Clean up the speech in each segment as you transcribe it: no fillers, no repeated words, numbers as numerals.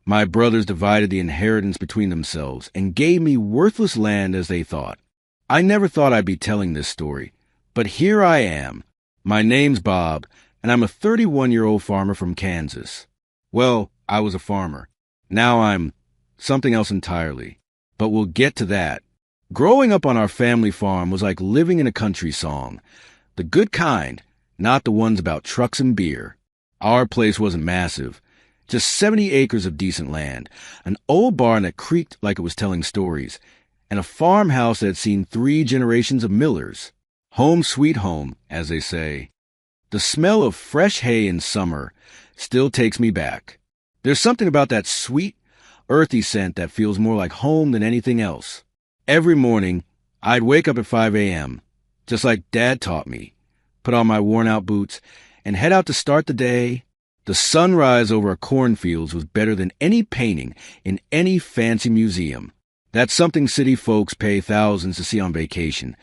My brothers divided the inheritance between themselves and gave me worthless land as they thought. I never thought I'd be telling this story, but here I am. My name's Bob, and I'm a 31-year-old farmer from Kansas. Well, I was a farmer. Now I'm something else entirely. But we'll get to that. Growing up on our family farm was like living in a country song. The good kind, not the ones about trucks and beer. Our place wasn't massive. Just 70 acres of decent land, an old barn that creaked like it was telling stories, and a farmhouse that had seen 3 generations of millers. Home sweet home, as they say. The smell of fresh hay in summer still takes me back. There's something about that sweet, earthy scent that feels more like home than anything else. Every morning, I'd wake up at 5 a.m., just like Dad taught me, put on my worn-out boots, and head out to start the day. The sunrise over our cornfields was better than any painting in any fancy museum. That's something city folks pay thousands to see on vacation.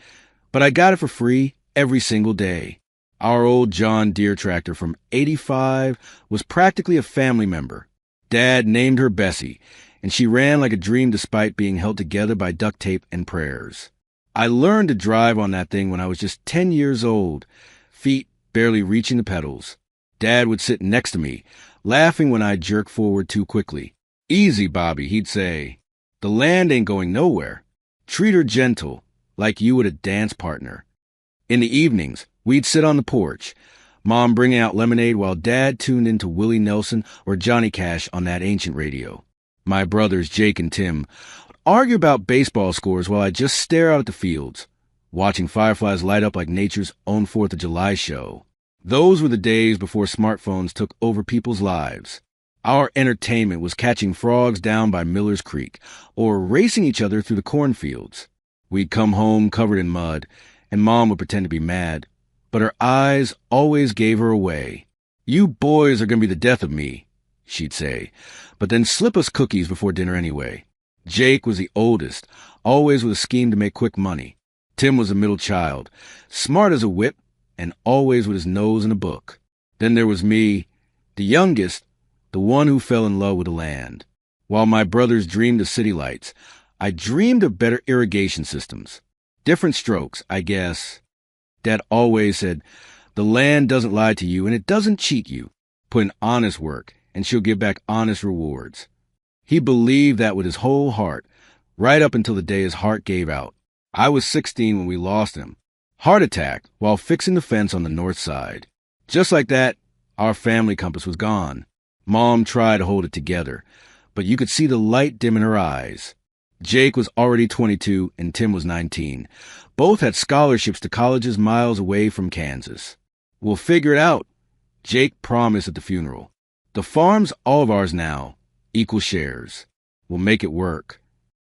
But I got it for free every single day. Our old John Deere tractor from '85 was practically a family member. Dad named her Bessie, and she ran like a dream despite being held together by duct tape and prayers. I learned to drive on that thing when I was just 10 years old, feet barely reaching the pedals. Dad would sit next to me, laughing when I'd jerk forward too quickly. "Easy, Bobby," he'd say. "The land ain't going nowhere. Treat her gentle, like you would a dance partner." In the evenings, we'd sit on the porch, Mom bringing out lemonade while Dad tuned into Willie Nelson or Johnny Cash on that ancient radio. My brothers, Jake and Tim, would argue about baseball scores while I'd just stare out at the fields, watching fireflies light up like nature's own 4th of July show. Those were the days before smartphones took over people's lives. Our entertainment was catching frogs down by Miller's Creek or racing each other through the cornfields. We'd come home covered in mud, and Mom would pretend to be mad, but her eyes always gave her away. "You boys are going to be the death of me," she'd say, but then slip us cookies before dinner anyway. Jake was the oldest, always with a scheme to make quick money. Tim was the middle child, smart as a whip, and always with his nose in a book. Then there was me, the youngest, the one who fell in love with the land. While my brothers dreamed of city lights, I dreamed of better irrigation systems. Different strokes, I guess. Dad always said, "The land doesn't lie to you and it doesn't cheat you. Put in honest work and she'll give back honest rewards." He believed that with his whole heart, right up until the day his heart gave out. I was 16 when we lost him. Heart attack while fixing the fence on the north side. Just like that, our family compass was gone. Mom tried to hold it together, but you could see the light dim in her eyes. Jake was already 22 and Tim was 19. Both had scholarships to colleges miles away from Kansas. "We'll figure it out," Jake promised at the funeral. "The farm's all of ours now, equal shares. We'll make it work."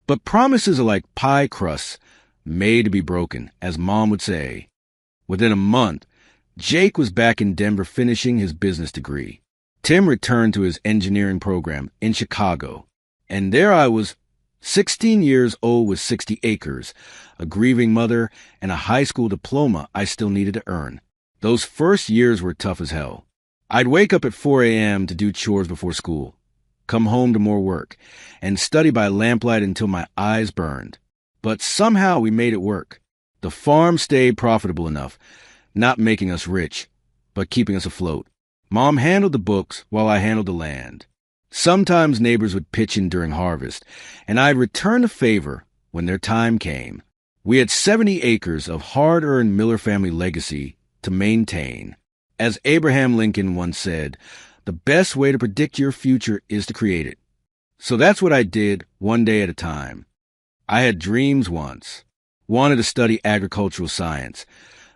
But promises are like pie crusts, made to be broken, as Mom would say. Within a month, Jake was back in Denver finishing his business degree. Tim returned to his engineering program in Chicago. And there I was, 16 years old with 60 acres, a grieving mother, and a high school diploma I still needed to earn. Those first years were tough as hell. I'd wake up at 4 a.m. to do chores before school, come home to more work, and study by lamplight until my eyes burned. But somehow we made it work. The farm stayed profitable enough, not making us rich, but keeping us afloat. Mom handled the books while I handled the land. Sometimes neighbors would pitch in during harvest, and I'd return the favor when their time came. We had 70 acres of hard-earned Miller family legacy to maintain. As Abraham Lincoln once said, "The best way to predict your future is to create it." So that's what I did one day at a time. I had dreams once. Wanted to study agricultural science,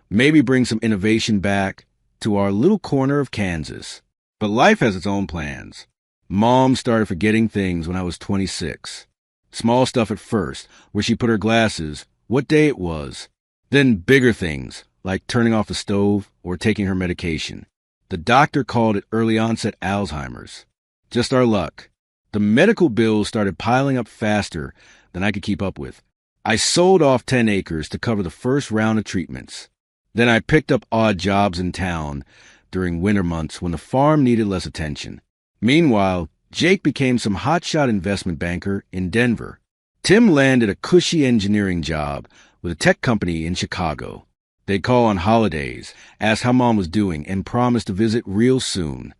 maybe bring some innovation back to our little corner of Kansas. But life has its own plans. Mom started forgetting things when I was 26. Small stuff at first, where she put her glasses, what day it was. Then bigger things, like turning off the stove or taking her medication. The doctor called it early onset Alzheimer's. Just our luck. The medical bills started piling up faster than I could keep up with. I sold off 10 acres to cover the first round of treatments. Then I picked up odd jobs in town during winter months when the farm needed less attention. Meanwhile, Jake became some hotshot investment banker in Denver. Tim landed a cushy engineering job with a tech company in Chicago. They'd call on holidays, ask how Mom was doing, and promise to visit real soon.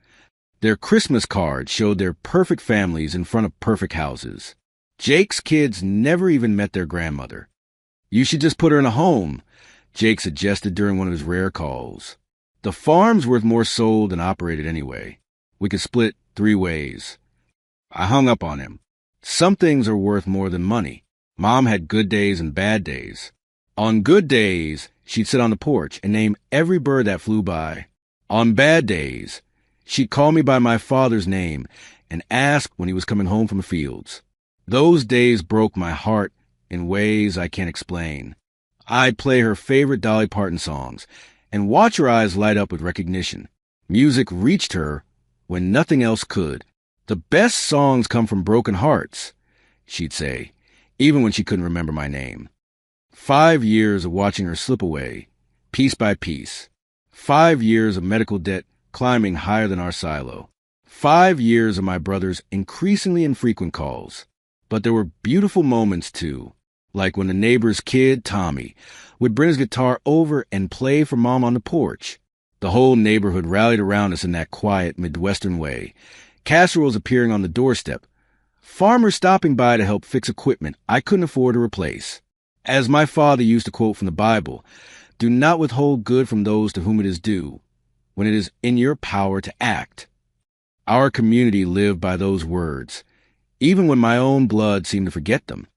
Their Christmas cards showed their perfect families in front of perfect houses. Jake's kids never even met their grandmother. "You should just put her in a home," Jake suggested during one of his rare calls. "The farm's worth more sold than operated anyway. We could split 3 ways." I hung up on him. Some things are worth more than money. Mom had good days and bad days. On good days, she'd sit on the porch and name every bird that flew by. On bad days, she'd call me by my father's name and ask when he was coming home from the fields. Those days broke my heart in ways I can't explain. I'd play her favorite Dolly Parton songs and watch her eyes light up with recognition. Music reached her when nothing else could. "The best songs come from broken hearts," she'd say, even when she couldn't remember my name. 5 years of watching her slip away, piece by piece. 5 years of medical debt climbing higher than our silo. 5 years of my brother's increasingly infrequent calls. But there were beautiful moments, too, like when the neighbor's kid, Tommy, would bring his guitar over and play for Mom on the porch. The whole neighborhood rallied around us in that quiet Midwestern way, casseroles appearing on the doorstep, farmers stopping by to help fix equipment I couldn't afford to replace. As my father used to quote from the Bible, "Do not withhold good from those to whom it is due, when it is in your power to act." Our community lived by those words, even when my own blood seemed to forget them.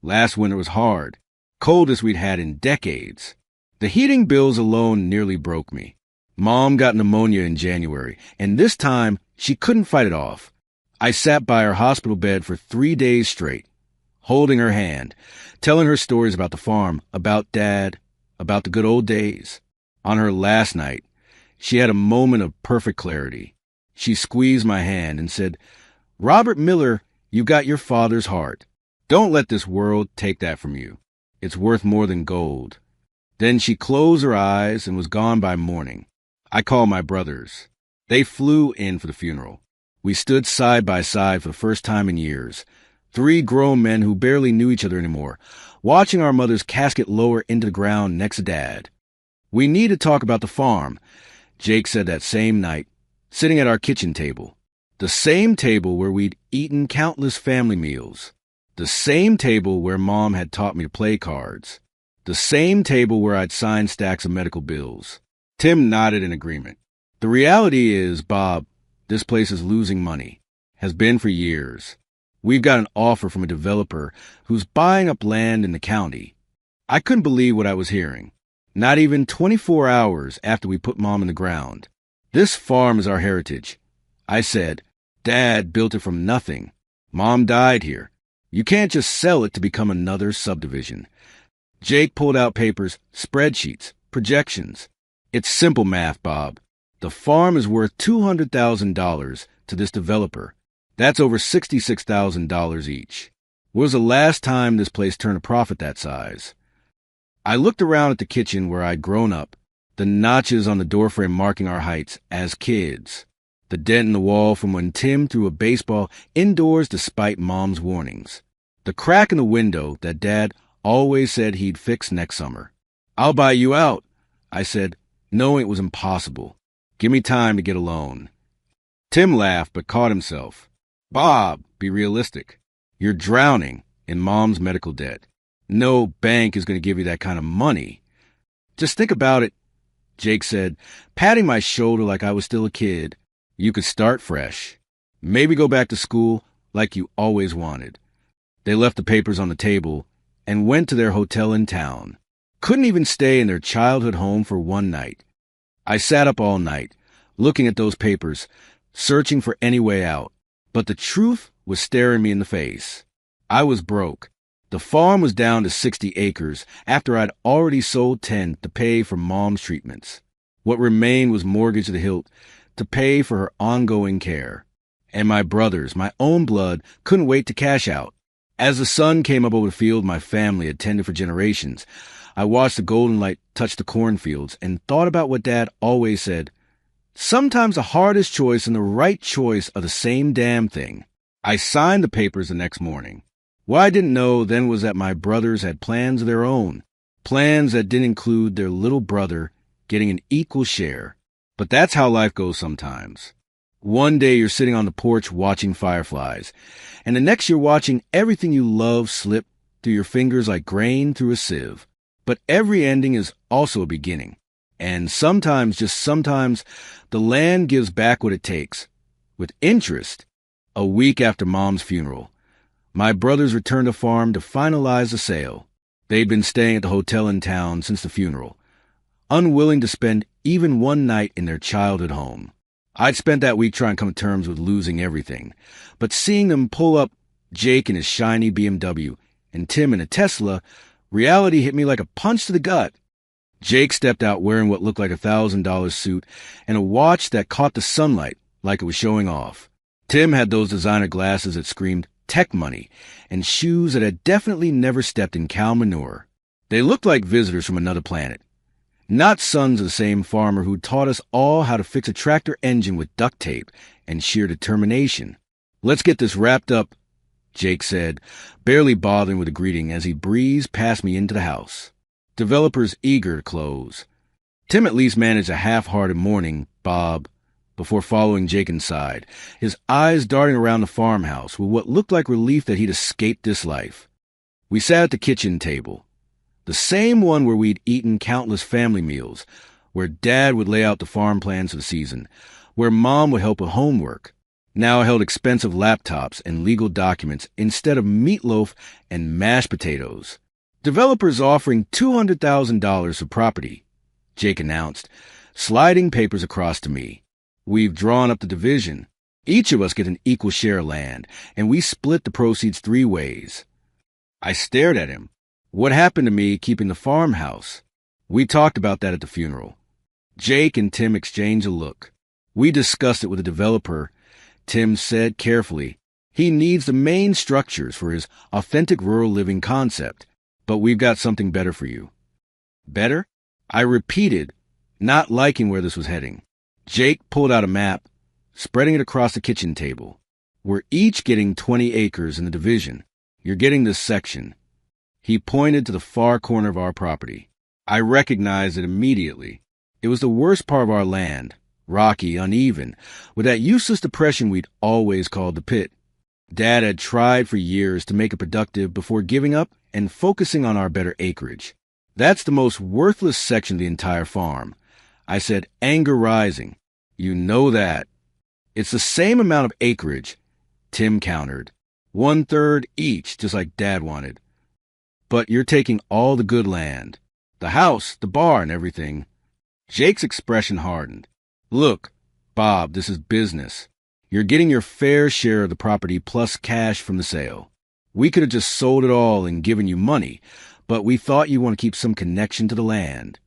Last winter was hard, coldest we'd had in decades. The heating bills alone nearly broke me. Mom got pneumonia in January, and this time she couldn't fight it off. I sat by her hospital bed for 3 days straight, holding her hand, telling her stories about the farm, about Dad, about the good old days. On her last night, she had a moment of perfect clarity. She squeezed my hand and said, "Robert Miller, you got your father's heart. Don't let this world take that from you. It's worth more than gold." Then she closed her eyes and was gone by morning. I called my brothers. They flew in for the funeral. We stood side by side for the first time in years, 3 grown men who barely knew each other anymore, watching our mother's casket lower into the ground next to Dad. "We need to talk about the farm," Jake said that same night, sitting at our kitchen table. The same table where we'd eaten countless family meals. The same table where Mom had taught me to play cards. The same table where I'd signed stacks of medical bills. Tim nodded in agreement. "The reality is, Bob, this place is losing money. Has been for years. We've got an offer from a developer who's buying up land in the county." I couldn't believe what I was hearing. Not even 24 hours after we put Mom in the ground. "This farm is our heritage," I said. "Dad built it from nothing. Mom died here. You can't just sell it to become another subdivision." Jake pulled out papers, spreadsheets, projections. "It's simple math, Bob. The farm is worth $200,000 to this developer. That's over $66,000 each. When was the last time this place turned a profit that size?" I looked around at the kitchen where I'd grown up, the notches on the doorframe marking our heights as kids, the dent in the wall from when Tim threw a baseball indoors despite Mom's warnings, the crack in the window that Dad always said he'd fix next summer. "I'll buy you out," I said, knowing it was impossible. "Give me time to get a loan." Tim laughed but caught himself. "Bob, be realistic. You're drowning in Mom's medical debt. No bank is going to give you that kind of money." "Just think about it," Jake said, patting my shoulder like I was still a kid. "You could start fresh. Maybe go back to school like you always wanted." They left the papers on the table and went to their hotel in town. Couldn't even stay in their childhood home for one night. I sat up all night, looking at those papers, searching for any way out. But the truth was staring me in the face. I was broke. The farm was down to 60 acres after I'd already sold 10 to pay for Mom's treatments. What remained was mortgage to the hilt to pay for her ongoing care. And my brothers, my own blood, couldn't wait to cash out. As the sun came up over the field my family had tended for generations, I watched the golden light touch the cornfields and thought about what Dad always said, Sometimes the hardest choice and the right choice are the same damn thing. I signed the papers the next morning. What I didn't know then was that my brothers had plans of their own, plans that didn't include their little brother getting an equal share. But that's how life goes sometimes. One day you're sitting on the porch watching fireflies, and the next you're watching everything you love slip through your fingers like grain through a sieve. But every ending is also a beginning. And sometimes, just sometimes, the land gives back what it takes. With interest. A week after Mom's funeral, my brothers returned to farm to finalize the sale. They'd been staying at the hotel in town since the funeral, unwilling to spend even one night in their childhood home. I'd spent that week trying to come to terms with losing everything, but seeing them pull up Jake in his shiny BMW and Tim in a Tesla, reality hit me like a punch to the gut. Jake stepped out wearing what looked like $1,000 suit and a watch that caught the sunlight like it was showing off. Tim had those designer glasses that screamed tech money and shoes that had definitely never stepped in cow manure. They looked like visitors from another planet. Not sons of the same farmer who taught us all how to fix a tractor engine with duct tape and sheer determination. "Let's get this wrapped up," Jake said, barely bothering with a greeting as he breezed past me into the house. Developers eager to close. Tim at least managed a half-hearted morning, Bob, before following Jake inside, his eyes darting around the farmhouse with what looked like relief that he'd escaped this life. We sat at the kitchen table, the same one where we'd eaten countless family meals, where Dad would lay out the farm plans for the season, where Mom would help with homework. Now I held expensive laptops and legal documents instead of meatloaf and mashed potatoes. "Developers offering $200,000 for property," Jake announced, sliding papers across to me. "We've drawn up the division. Each of us get an equal share of land, and we split the proceeds 3 ways. I stared at him. What happened to me keeping the farmhouse? We talked about that at the funeral. Jake and Tim exchanged a look. We discussed it with the developer. Tim said carefully, he needs the main structures for his authentic rural living concept, but we've got something better for you. Better? I repeated, not liking where this was heading. Jake pulled out a map, spreading it across the kitchen table. We're each getting 20 acres in the division. You're getting this section. He pointed to the far corner of our property. I recognized it immediately. It was the worst part of our land, rocky, uneven, with that useless depression we'd always called the pit. Dad had tried for years to make it productive before giving up and focusing on our better acreage. That's the most worthless section of the entire farm. I said, anger rising. You know that. It's the same amount of acreage, Tim countered. 1/3 each, just like Dad wanted. But you're taking all the good land. The house, the bar, and everything. Jake's expression hardened. Look, Bob, this is business. You're getting your fair share of the property plus cash from the sale. We could have just sold it all and given you money, but we thought you want to keep some connection to the land.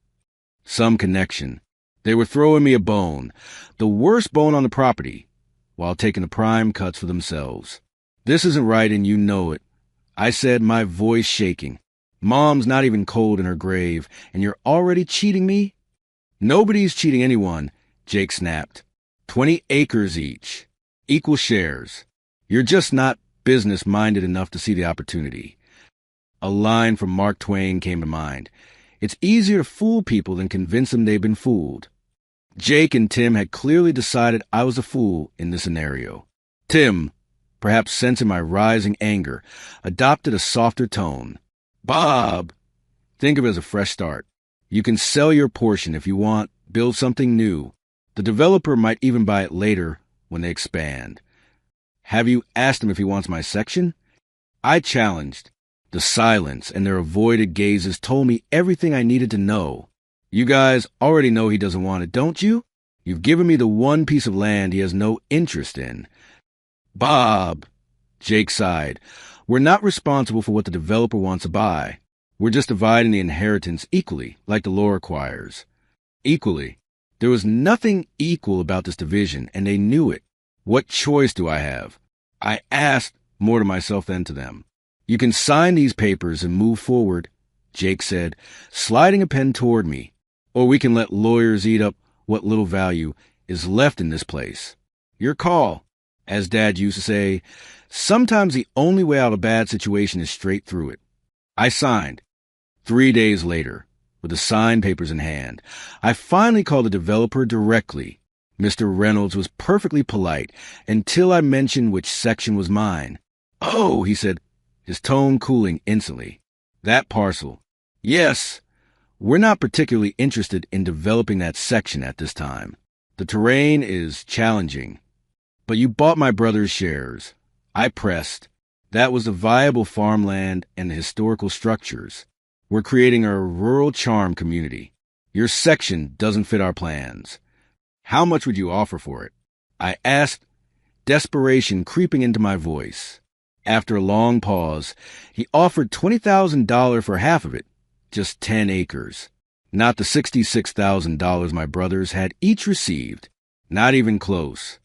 Some connection. They were throwing me a bone, the worst bone on the property, while taking the prime cuts for themselves. This isn't right and you know it. I said, my voice shaking. Mom's not even cold in her grave, and you're already cheating me? Nobody's cheating anyone, Jake snapped. 20 acres each. Equal shares. You're just not business-minded enough to see the opportunity. A line from Mark Twain came to mind. It's easier to fool people than convince them they've been fooled. Jake and Tim had clearly decided I was a fool in this scenario. Tim, perhaps sensing my rising anger, adopted a softer tone. Bob! Think of it as a fresh start. You can sell your portion if you want, build something new. The developer might even buy it later when they expand. Have you asked him if he wants my section? I challenged. The silence and their avoided gazes told me everything I needed to know. You guys already know he doesn't want it, don't you? You've given me the one piece of land he has no interest in. Bob, Jake sighed. We're not responsible for what the developer wants to buy. We're just dividing the inheritance equally, like the law requires. Equally. There was nothing equal about this division, and they knew it. What choice do I have? I asked more to myself than to them. You can sign these papers and move forward, Jake said, sliding a pen toward me. Or we can let lawyers eat up what little value is left in this place. Your call. As Dad used to say, sometimes the only way out of a bad situation is straight through it. I signed. 3 days later, with the signed papers in hand, I finally called the developer directly. Mr. Reynolds was perfectly polite until I mentioned which section was mine. "Oh," he said, his tone cooling instantly. "That parcel. Yes, we're not particularly interested in developing that section at this time. The terrain is challenging. But you bought my brother's shares." I pressed. "That was the viable farmland and the historical structures. We're creating a rural charm community. Your section doesn't fit our plans. How much would you offer for it?" I asked, desperation creeping into my voice. After a long pause, he offered $20,000 for half of it, just 10 acres. Not the $66,000 my brothers had each received. Not even close.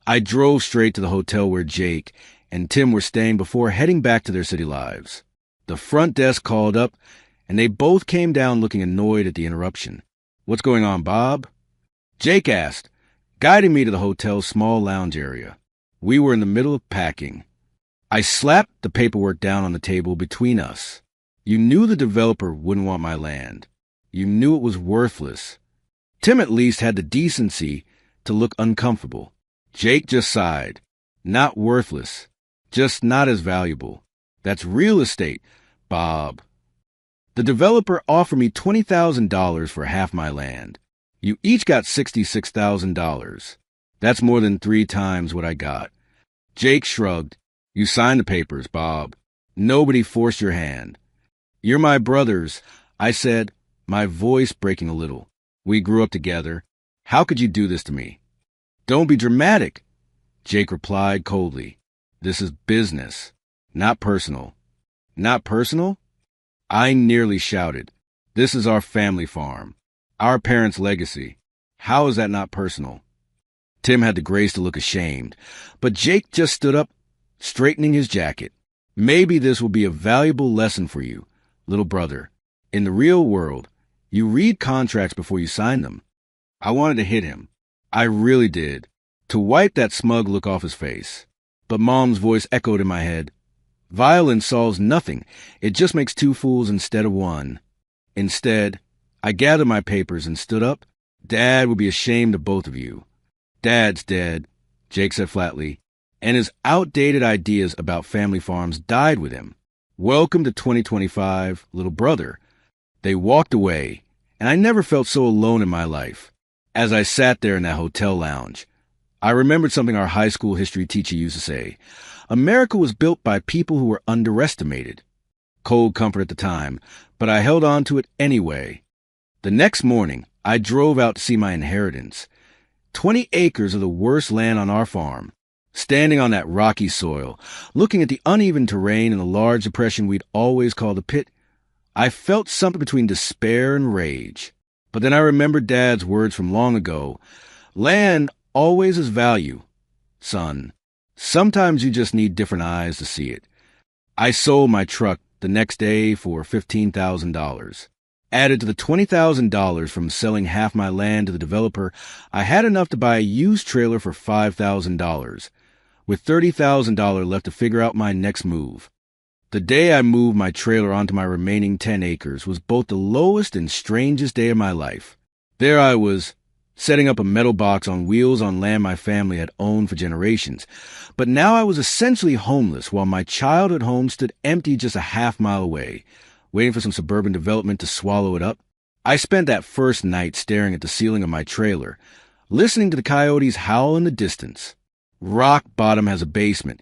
I drove straight to the hotel where Jake and Tim were staying before heading back to their city lives. The front desk called up, and they both came down looking annoyed at the interruption. "What's going on, Bob?" Jake asked, guiding me to the hotel's small lounge area. We were in the middle of packing. I slapped the paperwork down on the table between us. "You knew the developer wouldn't want my land. You knew it was worthless." Tim at least had the decency to look uncomfortable. Jake just sighed. "Not worthless. Just not as valuable. That's real estate, Bob. The developer offered me $20,000 for half my land. You each got $66,000. That's more than 3 times what I got." Jake shrugged. "You signed the papers, Bob. Nobody forced your hand." "You're my brothers," I said, my voice breaking a little. "We grew up together. How could you do this to me?" "Don't be dramatic," Jake replied coldly. "This is business, not personal." "Not personal?" I nearly shouted. "This is our family farm. Our parents' legacy. How is that not personal?" Tim had the grace to look ashamed, but Jake just stood up, straightening his jacket. "Maybe this will be a valuable lesson for you, little brother. In the real world, you read contracts before you sign them." I wanted to hit him. I really did, to wipe that smug look off his face. But Mom's voice echoed in my head. "Violence solves nothing. It just makes 2 fools instead of 1. Instead, I gathered my papers and stood up. "Dad would be ashamed of both of you." "Dad's dead," Jake said flatly, "and his outdated ideas about family farms died with him. Welcome to 2025, little brother." They walked away, and I never felt so alone in my life. As I sat there in that hotel lounge, I remembered something our high school history teacher used to say. America was built by people who were underestimated. Cold comfort at the time, but I held on to it anyway. The next morning, I drove out to see my inheritance. 20 acres of the worst land on our farm. Standing on that rocky soil, looking at the uneven terrain and the large depression we'd always called a pit, I felt something between despair and rage. But then I remembered Dad's words from long ago. Land always has value, son. Sometimes you just need different eyes to see it. I sold my truck the next day for $15,000. Added to the $20,000 from selling half my land to the developer, I had enough to buy a used trailer for $5,000, with $30,000 left to figure out my next move. The day I moved my trailer onto my remaining 10 acres was both the lowest and strangest day of my life. There I was, setting up a metal box on wheels on land my family had owned for generations. But now I was essentially homeless while my childhood home stood empty just a half-mile away, waiting for some suburban development to swallow it up. I spent that first night staring at the ceiling of my trailer, listening to the coyotes howl in the distance. Rock bottom has a basement,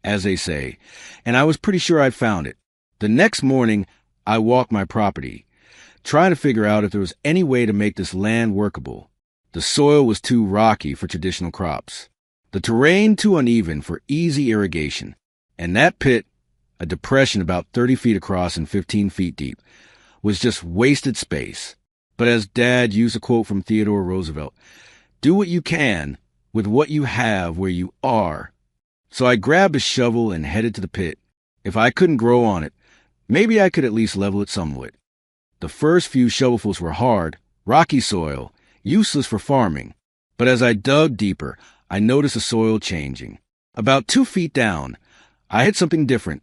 as they say, and I was pretty sure I'd found it. The next morning, I walked my property, trying to figure out if there was any way to make this land workable. The soil was too rocky for traditional crops, the terrain too uneven for easy irrigation, and that pit, a depression about 30 feet across and 15 feet deep, was just wasted space. But as Dad used a quote from Theodore Roosevelt, "Do what you can with what you have where you are." So I grabbed a shovel and headed to the pit. If I couldn't grow on it, maybe I could at least level it somewhat. The first few shovelfuls were hard, rocky soil, useless for farming. But as I dug deeper, I noticed the soil changing. About 2 feet down, I hit something different,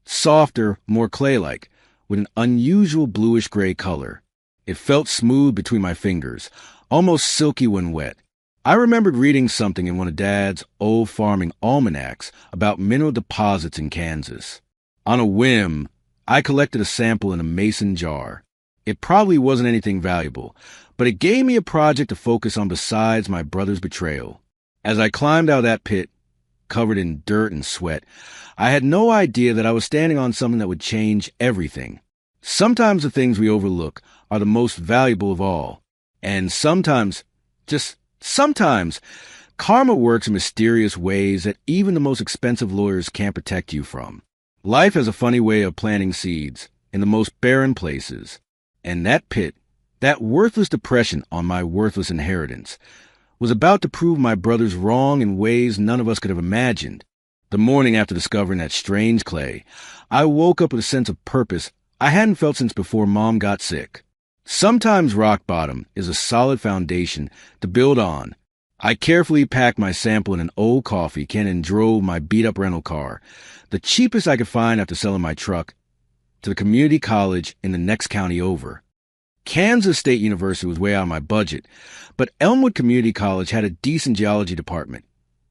softer, more clay-like, with an unusual bluish-gray color. It felt smooth between my fingers, almost silky when wet. I remembered reading something in one of Dad's old farming almanacs about mineral deposits in Kansas. On a whim, I collected a sample in a mason jar. It probably wasn't anything valuable, but it gave me a project to focus on besides my brother's betrayal. As I climbed out of that pit, covered in dirt and sweat, I had no idea that I was standing on something that would change everything. Sometimes the things we overlook are the most valuable of all. And sometimes, just sometimes, karma works in mysterious ways that even the most expensive lawyers can't protect you from. Life has a funny way of planting seeds in the most barren places. And that pit, that worthless depression on my worthless inheritance, was about to prove my brothers wrong in ways none of us could have imagined. The morning after discovering that strange clay, I woke up with a sense of purpose I hadn't felt since before Mom got sick. Sometimes rock bottom is a solid foundation to build on. I carefully packed my sample in an old coffee can and drove my beat-up rental car, the cheapest I could find after selling my truck, to the community college in the next county over. Kansas State University was way out of my budget, but Elmwood Community College had a decent geology department.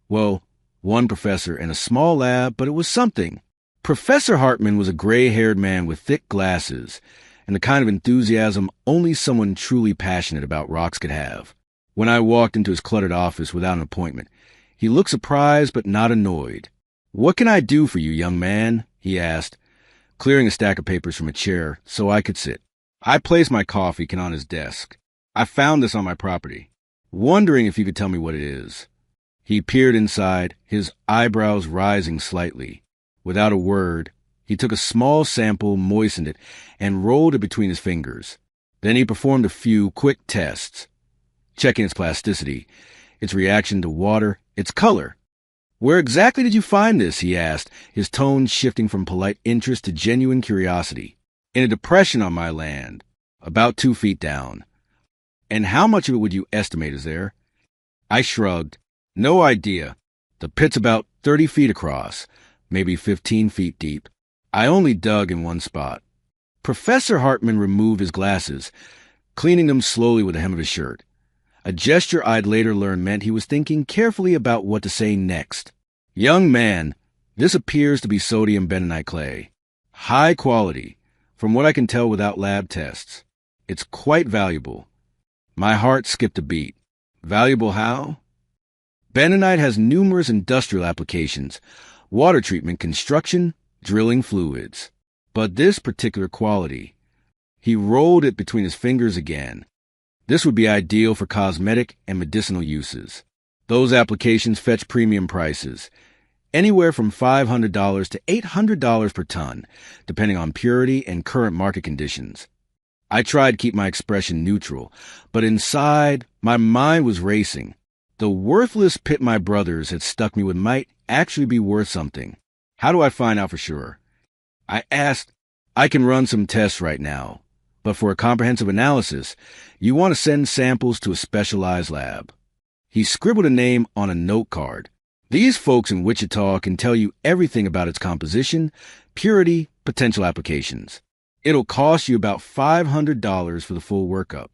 Well, one professor and a small lab, but it was something. Professor Hartman was a gray-haired man with thick glasses and the kind of enthusiasm only someone truly passionate about rocks could have. When I walked into his cluttered office without an appointment, he looked surprised but not annoyed. "What can I do for you, young man?" he asked, clearing a stack of papers from a chair so I could sit. I placed my coffee can on his desk. "I found this on my property. Wondering if you could tell me what it is." He peered inside, his eyebrows rising slightly. Without a word, he took a small sample, moistened it, and rolled it between his fingers. Then he performed a few quick tests, checking its plasticity, its reaction to water, its color. "Where exactly did you find this?" he asked, his tone shifting from polite interest to genuine curiosity. "In a depression on my land, about 2 feet down." "And how much of it would you estimate is there?" I shrugged. "No idea. The pit's about 30 feet across, maybe 15 feet deep. I only dug in one spot." Professor Hartman removed his glasses, cleaning them slowly with the hem of his shirt. A gesture I'd later learn meant he was thinking carefully about what to say next. "Young man, this appears to be sodium bentonite clay. High quality, from what I can tell without lab tests. It's quite valuable." My heart skipped a beat. "Valuable how?" "Bentonite has numerous industrial applications: water treatment, construction, drilling fluids. But this particular quality," he rolled it between his fingers again, "this would be ideal for cosmetic and medicinal uses. Those applications fetch premium prices, anywhere from $500 to $800 per ton, depending on purity and current market conditions." I tried to keep my expression neutral, but inside, my mind was racing. The worthless pit my brothers had stuck me with might actually be worth something. How do I find out for sure? I asked. "I can run some tests right now, but for a comprehensive analysis, you want to send samples to a specialized lab." He scribbled a name on a note card. "These folks in Wichita can tell you everything about its composition, purity, potential applications. It'll cost you about $500 for the full workup."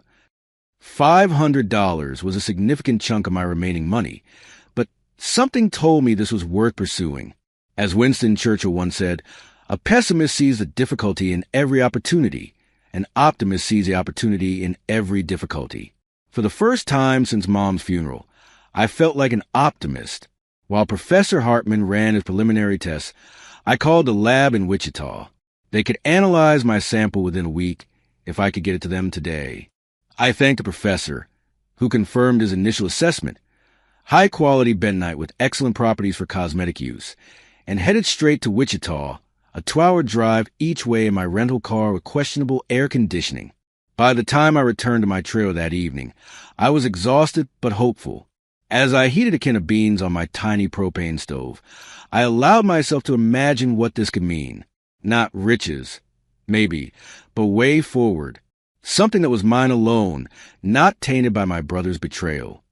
$500 was a significant chunk of my remaining money, but something told me this was worth pursuing. As Winston Churchill once said, "A pessimist sees the difficulty in every opportunity. An optimist sees the opportunity in every difficulty." For the first time since Mom's funeral, I felt like an optimist. While Professor Hartman ran his preliminary tests, I called the lab in Wichita. They could analyze my sample within a week if I could get it to them today. I thanked the professor, who confirmed his initial assessment: high-quality bentonite with excellent properties for cosmetic use, and headed straight to Wichita, a 2-hour drive each way in my rental car with questionable air conditioning. By the time I returned to my trail that evening, I was exhausted but hopeful. As I heated a can of beans on my tiny propane stove, I allowed myself to imagine what this could mean. Not riches, maybe, but way forward. Something that was mine alone, not tainted by my brother's betrayal.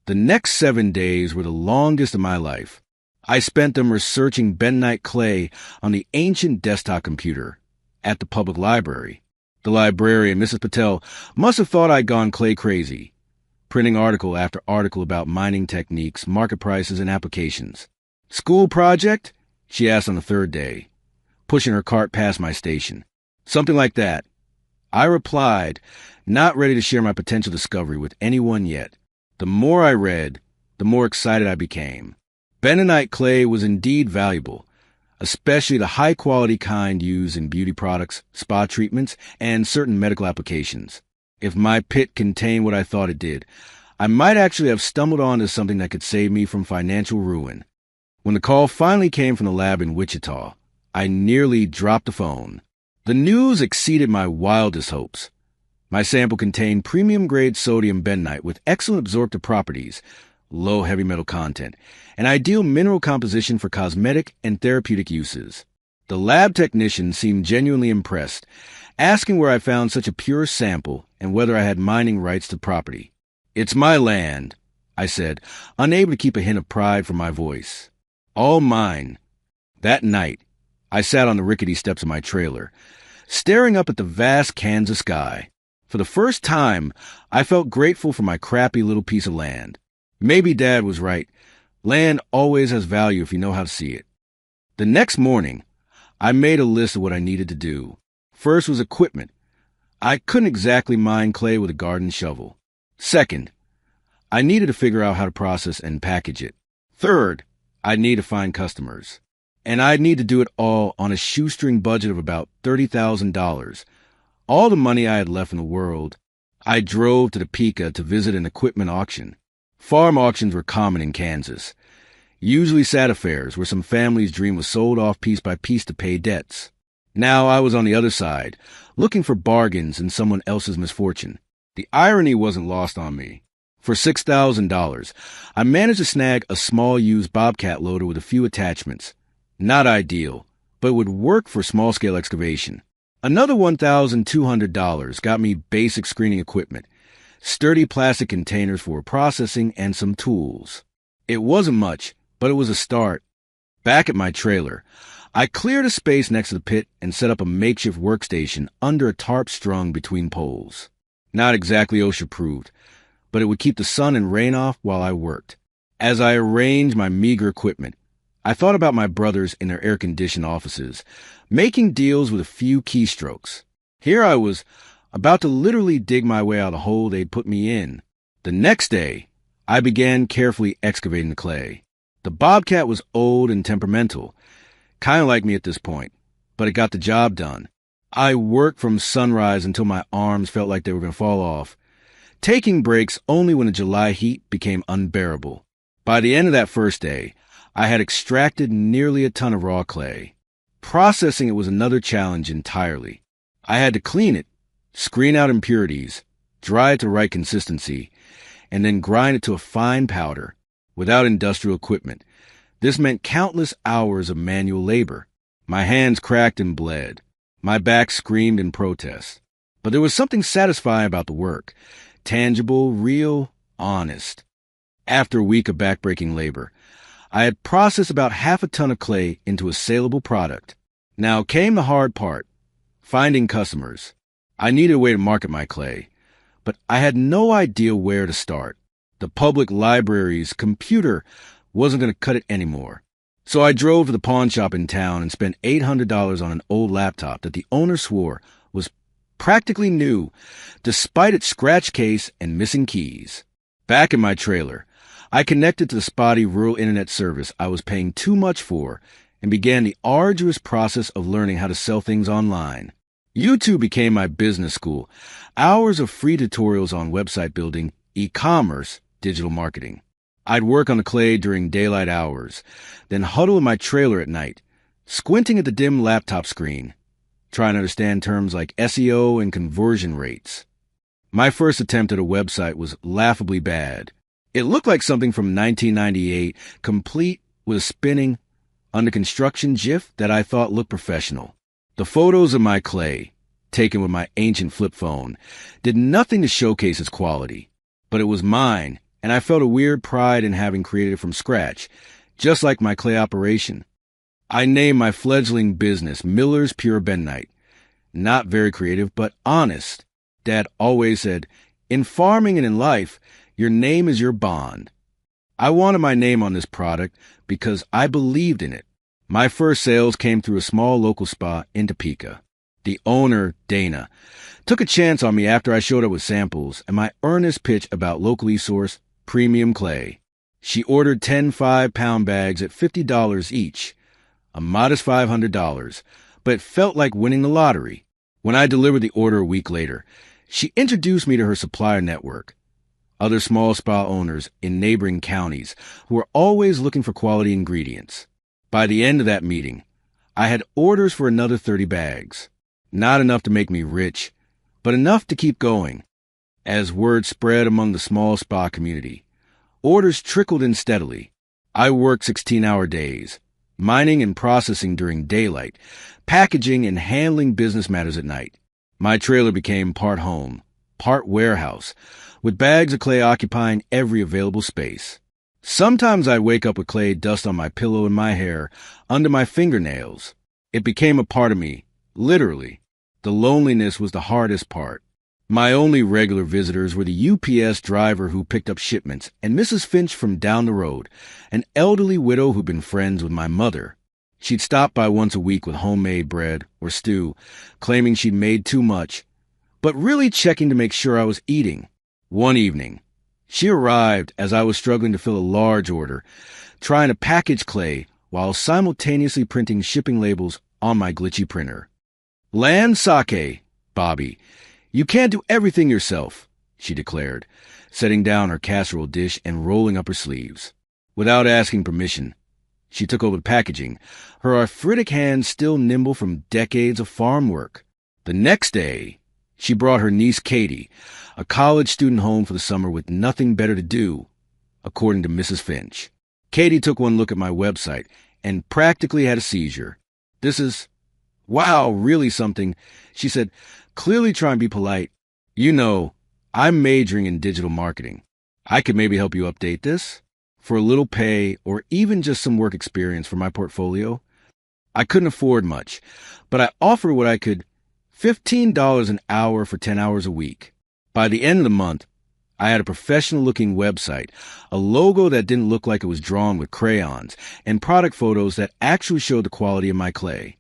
The next 7 days were the longest of my life. I spent them researching bentonite clay on the ancient desktop computer at the public library. The librarian, Mrs. Patel, must have thought I'd gone clay crazy, printing article after article about mining techniques, market prices, and applications. School project? She asked on the third day, pushing her cart past my station. Something like that. I replied, not ready to share my potential discovery with anyone yet. The more I read, the more excited I became. Bentonite clay was indeed valuable, especially the high-quality kind used in beauty products, spa treatments, and certain medical applications. If my pit contained what I thought it did, I might actually have stumbled onto something that could save me from financial ruin. When the call finally came from the lab in Wichita, I nearly dropped the phone. The news exceeded my wildest hopes. My sample contained premium-grade sodium bentonite with excellent absorptive properties, low heavy metal content, and ideal mineral composition for cosmetic and therapeutic uses. The lab technician seemed genuinely impressed, asking where I found such a pure sample and whether I had mining rights to property. "It's my land," I said, unable to keep a hint of pride from my voice. "All mine." That night, I sat on the rickety steps of my trailer, staring up at the vast Kansas sky. For the first time, I felt grateful for my crappy little piece of land. Maybe Dad was right. Land always has value if you know how to see it. The next morning, I made a list of what I needed to do. First was equipment. I couldn't exactly mine clay with a garden shovel. Second, I needed to figure out how to process and package it. Third, I needed to find customers. And I'd need to do it all on a shoestring budget of about $30,000. All the money I had left in the world. I drove to Topeka to visit an equipment auction. Farm auctions were common in Kansas, usually sad affairs where some family's dream was sold off piece by piece to pay debts. Now I was on the other side, looking for bargains in someone else's misfortune. The irony wasn't lost on me. For $6,000, I managed to snag a small used Bobcat loader with a few attachments. Not ideal, but would work for small-scale excavation. Another $1,200 got me basic screening equipment, sturdy plastic containers for processing, and some tools. It wasn't much, but it was a start. Back at my trailer, I cleared a space next to the pit and set up a makeshift workstation under a tarp strung between poles. Not exactly OSHA-approved, but it would keep the sun and rain off while I worked. As I arranged my meager equipment, I thought about my brothers in their air-conditioned offices, making deals with a few keystrokes. Here I was, about to literally dig my way out of the hole they'd put me in. The next day, I began carefully excavating the clay. The Bobcat was old and temperamental, kind of like me at this point, but it got the job done. I worked from sunrise until my arms felt like they were going to fall off, taking breaks only when the July heat became unbearable. By the end of that first day, I had extracted nearly a ton of raw clay. Processing it was another challenge entirely. I had to clean it, screen out impurities, dry it to right consistency, and then grind it to a fine powder without industrial equipment. This meant countless hours of manual labor. My hands cracked and bled. My back screamed in protest. But there was something satisfying about the work. Tangible, real, honest. After a week of backbreaking labor, I had processed about half a ton of clay into a saleable product. Now came the hard part, finding customers. I needed a way to market my clay, but I had no idea where to start. The public library's computer wasn't going to cut it anymore. So I drove to the pawn shop in town and spent $800 on an old laptop that the owner swore was practically new, despite its scratch case and missing keys. Back in my trailer, I connected to the spotty rural internet service I was paying too much for and began the arduous process of learning how to sell things online. YouTube became my business school. Hours of free tutorials on website building, e-commerce, digital marketing. I'd work on the clay during daylight hours, then huddle in my trailer at night, squinting at the dim laptop screen, trying to understand terms like SEO and conversion rates. My first attempt at a website was laughably bad. It looked like something from 1998, complete with a spinning, under construction GIF that I thought looked professional. The photos of my clay, taken with my ancient flip phone, did nothing to showcase its quality, but it was mine, and I felt a weird pride in having created it from scratch, just like my clay operation. I named my fledgling business Miller's Pure Bentonite. Not very creative, but honest. Dad always said, in farming and in life, your name is your bond. I wanted my name on this product because I believed in it. My first sales came through a small local spa in Topeka. The owner, Dana, took a chance on me after I showed up with samples and my earnest pitch about locally sourced premium clay. She ordered 10 5-pound bags at $50 each, a modest $500, but it felt like winning the lottery. When I delivered the order a week later, she introduced me to her supplier network, other small spa owners in neighboring counties who were always looking for quality ingredients. By the end of that meeting, I had orders for another 30 bags. Not enough to make me rich, but enough to keep going. As word spread among the small spa community, orders trickled in steadily. I worked 16-hour days, mining and processing during daylight, packaging and handling business matters at night. My trailer became part home, part warehouse, with bags of clay occupying every available space. Sometimes I'd wake up with clay dust on my pillow and my hair, under my fingernails. It became a part of me, literally. The loneliness was the hardest part. My only regular visitors were the UPS driver who picked up shipments and Mrs. Finch from down the road, an elderly widow who'd been friends with my mother. She'd stop by once a week with homemade bread or stew, claiming she'd made too much, but really checking to make sure I was eating. One evening, she arrived as I was struggling to fill a large order, trying to package clay while simultaneously printing shipping labels on my glitchy printer. Land sake, Bobby. You can't do everything yourself, she declared, setting down her casserole dish and rolling up her sleeves. Without asking permission, she took over the packaging, her arthritic hands still nimble from decades of farm work. The next day, she brought her niece Katie, a college student, home for the summer with nothing better to do, according to Mrs. Finch. Katie took one look at my website and practically had a seizure. This is, wow, really something, she said, clearly trying to be polite. You know, I'm majoring in digital marketing. I could maybe help you update this for a little pay or even just some work experience for my portfolio. I couldn't afford much, but I offered what I could, $15 an hour for 10 hours a week. By the end of the month, I had a professional-looking website, a logo that didn't look like it was drawn with crayons, and product photos that actually showed the quality of my clay.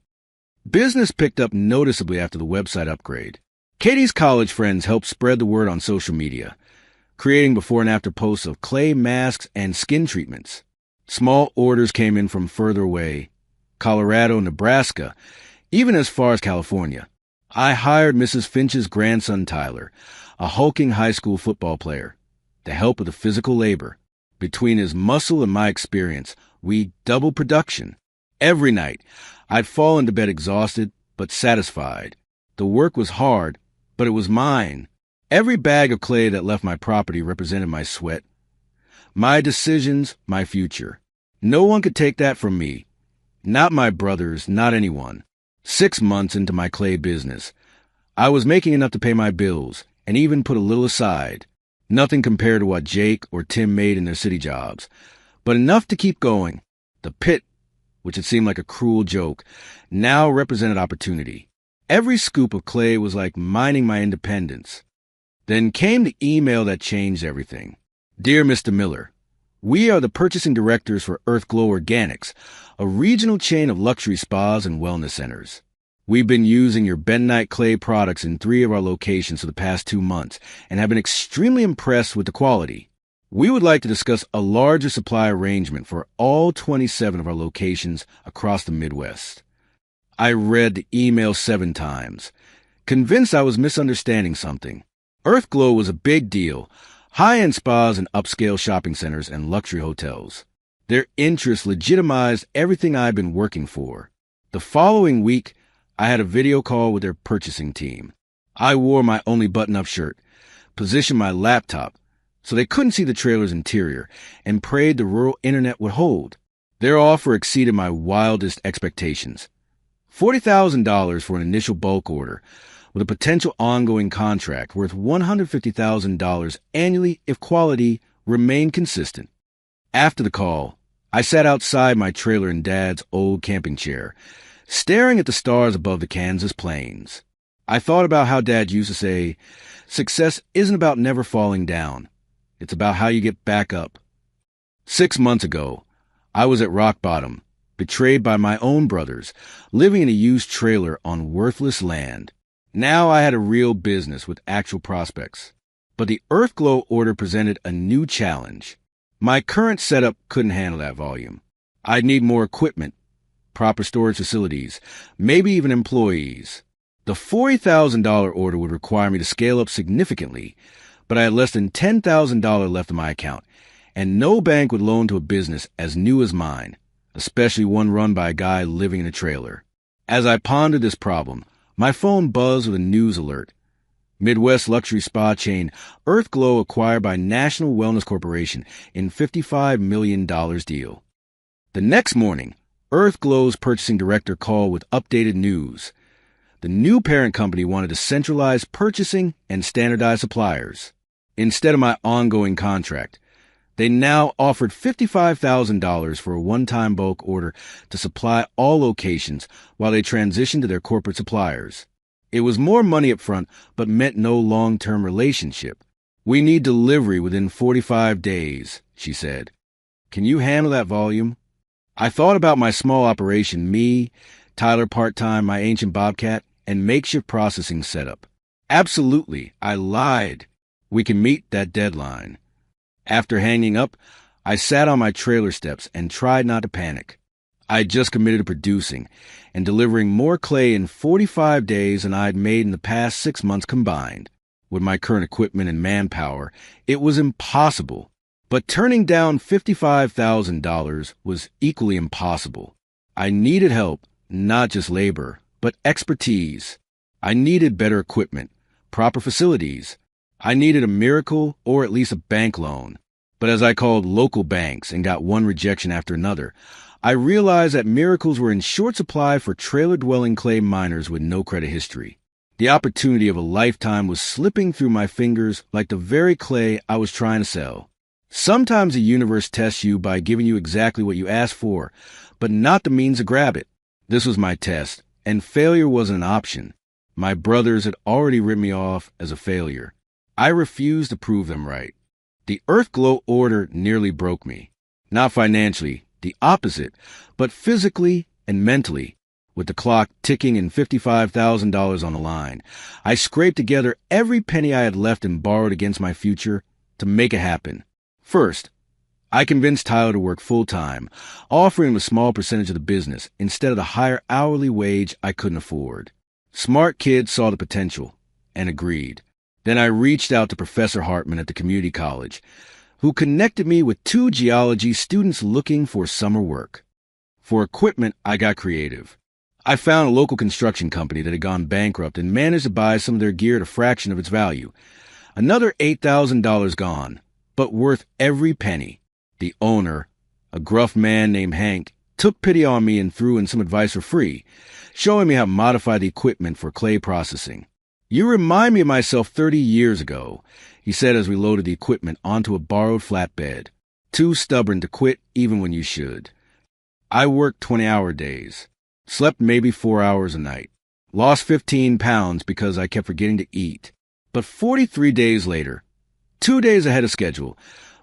Business picked up noticeably after the website upgrade. Katie's college friends helped spread the word on social media, creating before and after posts of clay masks and skin treatments. Small orders came in from further away, Colorado, Nebraska, even as far as California. I hired Mrs. Finch's grandson Tyler, a hulking high school football player, to help with the physical labor. Between his muscle and my experience, we doubled production. Every night, I'd fall into bed exhausted but satisfied. The work was hard, but it was mine. Every bag of clay that left my property represented my sweat, my decisions, my future. No one could take that from me. Not my brothers, not anyone. 6 months into my clay business, I was making enough to pay my bills and even put a little aside. Nothing compared to what Jake or Tim made in their city jobs, but enough to keep going. The pit, which had seemed like a cruel joke, now represented opportunity. Every scoop of clay was like mining my independence. Then came the email that changed everything. Dear Mr. Miller, we are the purchasing directors for Earthglow Organics, a regional chain of luxury spas and wellness centers. We've been using your bentonite clay products in 3 of our locations for the past 2 months and have been extremely impressed with the quality. We would like to discuss a larger supply arrangement for all 27 of our locations across the Midwest. I read the email 7 times, convinced I was misunderstanding something. Earthglow was a big deal, high-end spas and upscale shopping centers and luxury hotels. Their interest legitimized everything I'd been working for. The following week, I had a video call with their purchasing team. I wore my only button-up shirt, positioned my laptop so they couldn't see the trailer's interior, and prayed the rural internet would hold. Their offer exceeded my wildest expectations. $40,000 for an initial bulk order, with a potential ongoing contract worth $150,000 annually if quality remain consistent. After the call, I sat outside my trailer in Dad's old camping chair, staring at the stars above the Kansas plains. I thought about how Dad used to say, success isn't about never falling down. It's about how you get back up. 6 months ago, I was at rock bottom, betrayed by my own brothers, living in a used trailer on worthless land. Now I had a real business with actual prospects. But the Earthglow order presented a new challenge. My current setup couldn't handle that volume. I'd need more equipment, proper storage facilities, maybe even employees. The $40,000 order would require me to scale up significantly, but I had less than $10,000 left in my account, and no bank would loan to a business as new as mine, especially one run by a guy living in a trailer. As I pondered this problem, my phone buzzed with a news alert. Midwest luxury spa chain Earthglow acquired by National Wellness Corporation in $55 million deal. The next morning, Earthglow's purchasing director called with updated news. The new parent company wanted to centralize purchasing and standardize suppliers. Instead of my ongoing contract, they now offered $55,000 for a one-time bulk order to supply all locations while they transitioned to their corporate suppliers. It was more money up front, but meant no long-term relationship. We need delivery within 45 days, she said. Can you handle that volume? I thought about my small operation, me, Tyler part-time, my ancient Bobcat, and makeshift processing setup. Absolutely, I lied. We can meet that deadline. After hanging up, I sat on my trailer steps and tried not to panic. I had just committed to producing and delivering more clay in 45 days than I had made in the past 6 months combined. With my current equipment and manpower, it was impossible. But turning down $55,000 was equally impossible. I needed help, not just labor, but expertise. I needed better equipment, proper facilities. I needed a miracle or at least a bank loan. But as I called local banks and got one rejection after another, I realized that miracles were in short supply for trailer-dwelling clay miners with no credit history. The opportunity of a lifetime was slipping through my fingers like the very clay I was trying to sell. Sometimes the universe tests you by giving you exactly what you asked for, but not the means to grab it. This was my test, and failure wasn't an option. My brothers had already written me off as a failure. I refused to prove them right. The Earthglow order nearly broke me. Not financially, the opposite, but physically and mentally. With the clock ticking and $55,000 on the line, I scraped together every penny I had left and borrowed against my future to make it happen. First, I convinced Tyler to work full-time, offering him a small percentage of the business instead of the higher hourly wage I couldn't afford. Smart kid saw the potential and agreed. Then I reached out to Professor Hartman at the community college, who connected me with 2 geology students looking for summer work. For equipment, I got creative. I found a local construction company that had gone bankrupt and managed to buy some of their gear at a fraction of its value. Another $8,000 gone, but worth every penny. The owner, a gruff man named Hank, took pity on me and threw in some advice for free, showing me how to modify the equipment for clay processing. You remind me of myself 30 years ago, he said as we loaded the equipment onto a borrowed flatbed. Too stubborn to quit even when you should. I worked 20-hour days, slept maybe 4 hours a night, lost 15 pounds because I kept forgetting to eat. But 43 days later, 2 days ahead of schedule,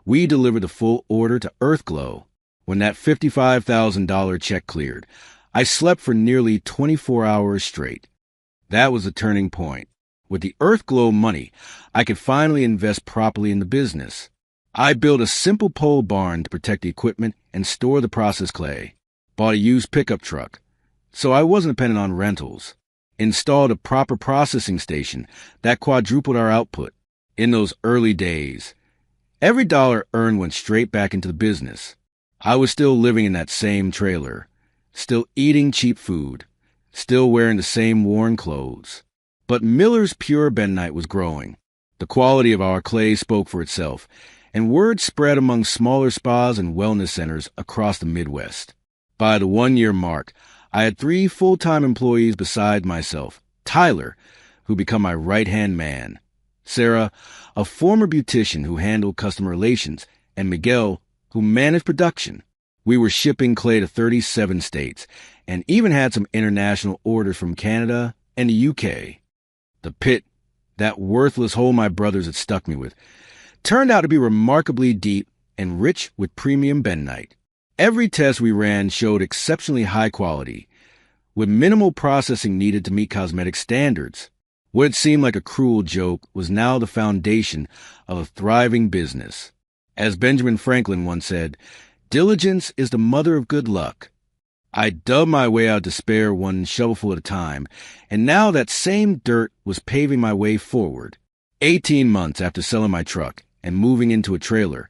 we delivered the full order to Earthglow. When that $55,000 check cleared, I slept for nearly 24 hours straight. That was the turning point. With the Earthglow money, I could finally invest properly in the business. I built a simple pole barn to protect the equipment and store the processed clay. Bought a used pickup truck, so I wasn't dependent on rentals. Installed a proper processing station that quadrupled our output. In those early days, every dollar earned went straight back into the business. I was still living in that same trailer, still eating cheap food, still wearing the same worn clothes. But Miller's Pure Bentonite was growing. The quality of our clay spoke for itself, and word spread among smaller spas and wellness centers across the Midwest. By the 1-year mark, I had 3 full-time employees beside myself, Tyler, who became my right-hand man, Sarah, a former beautician who handled customer relations, and Miguel, who managed production. We were shipping clay to 37 states and even had some international orders from Canada and the UK. The pit, that worthless hole my brothers had stuck me with, turned out to be remarkably deep and rich with premium bentonite. Every test we ran showed exceptionally high quality, with minimal processing needed to meet cosmetic standards. What had seemed like a cruel joke was now the foundation of a thriving business. As Benjamin Franklin once said, "Diligence is the mother of good luck." I dug my way out of despair one shovelful at a time, and now that same dirt was paving my way forward. 18 months after selling my truck and moving into a trailer,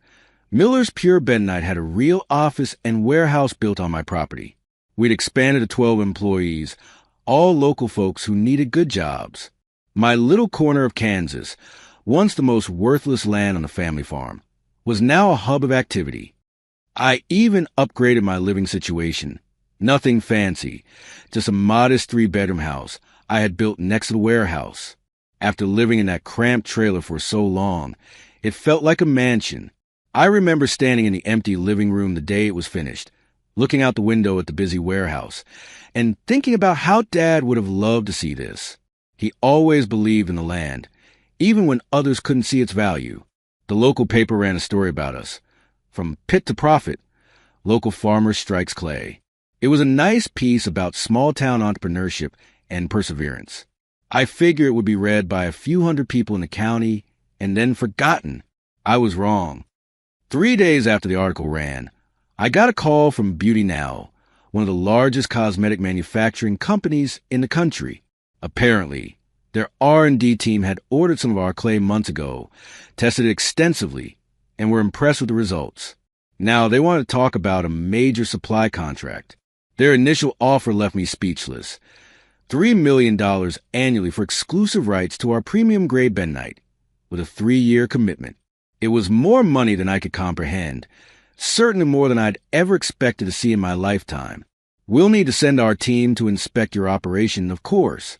Miller's Pure Bentonite had a real office and warehouse built on my property. We'd expanded to 12 employees, all local folks who needed good jobs. My little corner of Kansas, once the most worthless land on the family farm, was now a hub of activity. I even upgraded my living situation. Nothing fancy, just a modest 3-bedroom house I had built next to the warehouse. After living in that cramped trailer for so long, it felt like a mansion. I remember standing in the empty living room the day it was finished, looking out the window at the busy warehouse, and thinking about how Dad would have loved to see this. He always believed in the land, even when others couldn't see its value. The local paper ran a story about us. From pit to profit, local farmer strikes clay. It was a nice piece about small-town entrepreneurship and perseverance. I figured it would be read by a few hundred people in the county and then forgotten. I was wrong. 3 days after the article ran, I got a call from Beauty Now, one of the largest cosmetic manufacturing companies in the country. Apparently, their R&D team had ordered some of our clay months ago, tested it extensively, and were impressed with the results. Now they wanted to talk about a major supply contract. Their initial offer left me speechless. $3 million annually for exclusive rights to our premium-grade bentonite, with a 3-year commitment. It was more money than I could comprehend, certainly more than I'd ever expected to see in my lifetime. "We'll need to send our team to inspect your operation, of course,"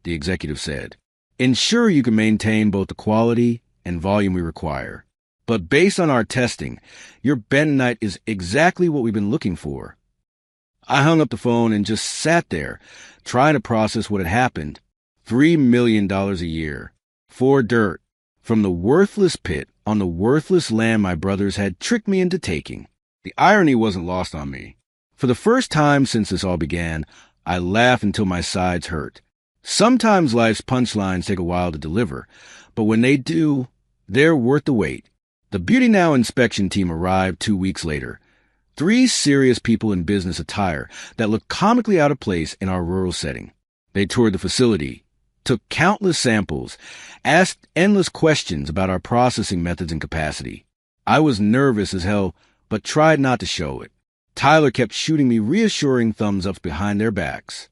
the executive said. "Ensure you can maintain both the quality and volume we require. But based on our testing, your bentonite is exactly what we've been looking for." I hung up the phone and just sat there, trying to process what had happened. $3 million a year. For dirt. From the worthless pit on the worthless land my brothers had tricked me into taking. The irony wasn't lost on me. For the first time since this all began, I laughed until my sides hurt. Sometimes life's punchlines take a while to deliver, but when they do, they're worth the wait. The Beauty Now inspection team arrived 2 weeks later. 3 serious people in business attire that looked comically out of place in our rural setting. They toured the facility, took countless samples, asked endless questions about our processing methods and capacity. I was nervous as hell, but tried not to show it. Tyler kept shooting me reassuring thumbs-ups behind their backs.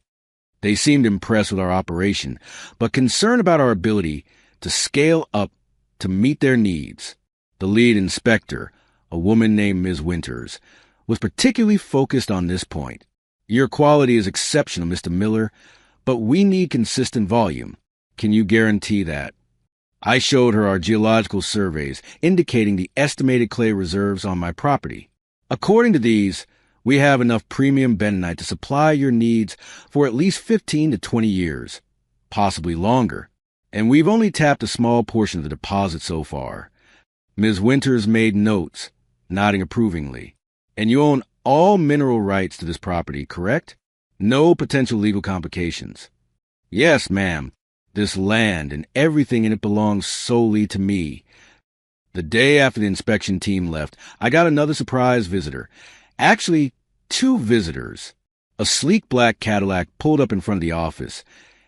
They seemed impressed with our operation, but concerned about our ability to scale up to meet their needs. The lead inspector, a woman named Ms. Winters, was particularly focused on this point. "Your quality is exceptional, Mr. Miller, but we need consistent volume. Can you guarantee that?" I showed her our geological surveys indicating the estimated clay reserves on my property. "According to these, we have enough premium bentonite to supply your needs for at least 15 to 20 years, possibly longer, and we've only tapped a small portion of the deposit so far." Ms. Winters made notes, nodding approvingly. "And you own all mineral rights to this property, correct? No potential legal complications?" "Yes, ma'am. This land and everything in it belongs solely to me." The day after the inspection team left, I got another surprise visitor. Actually, 2 visitors. A sleek black Cadillac pulled up in front of the office,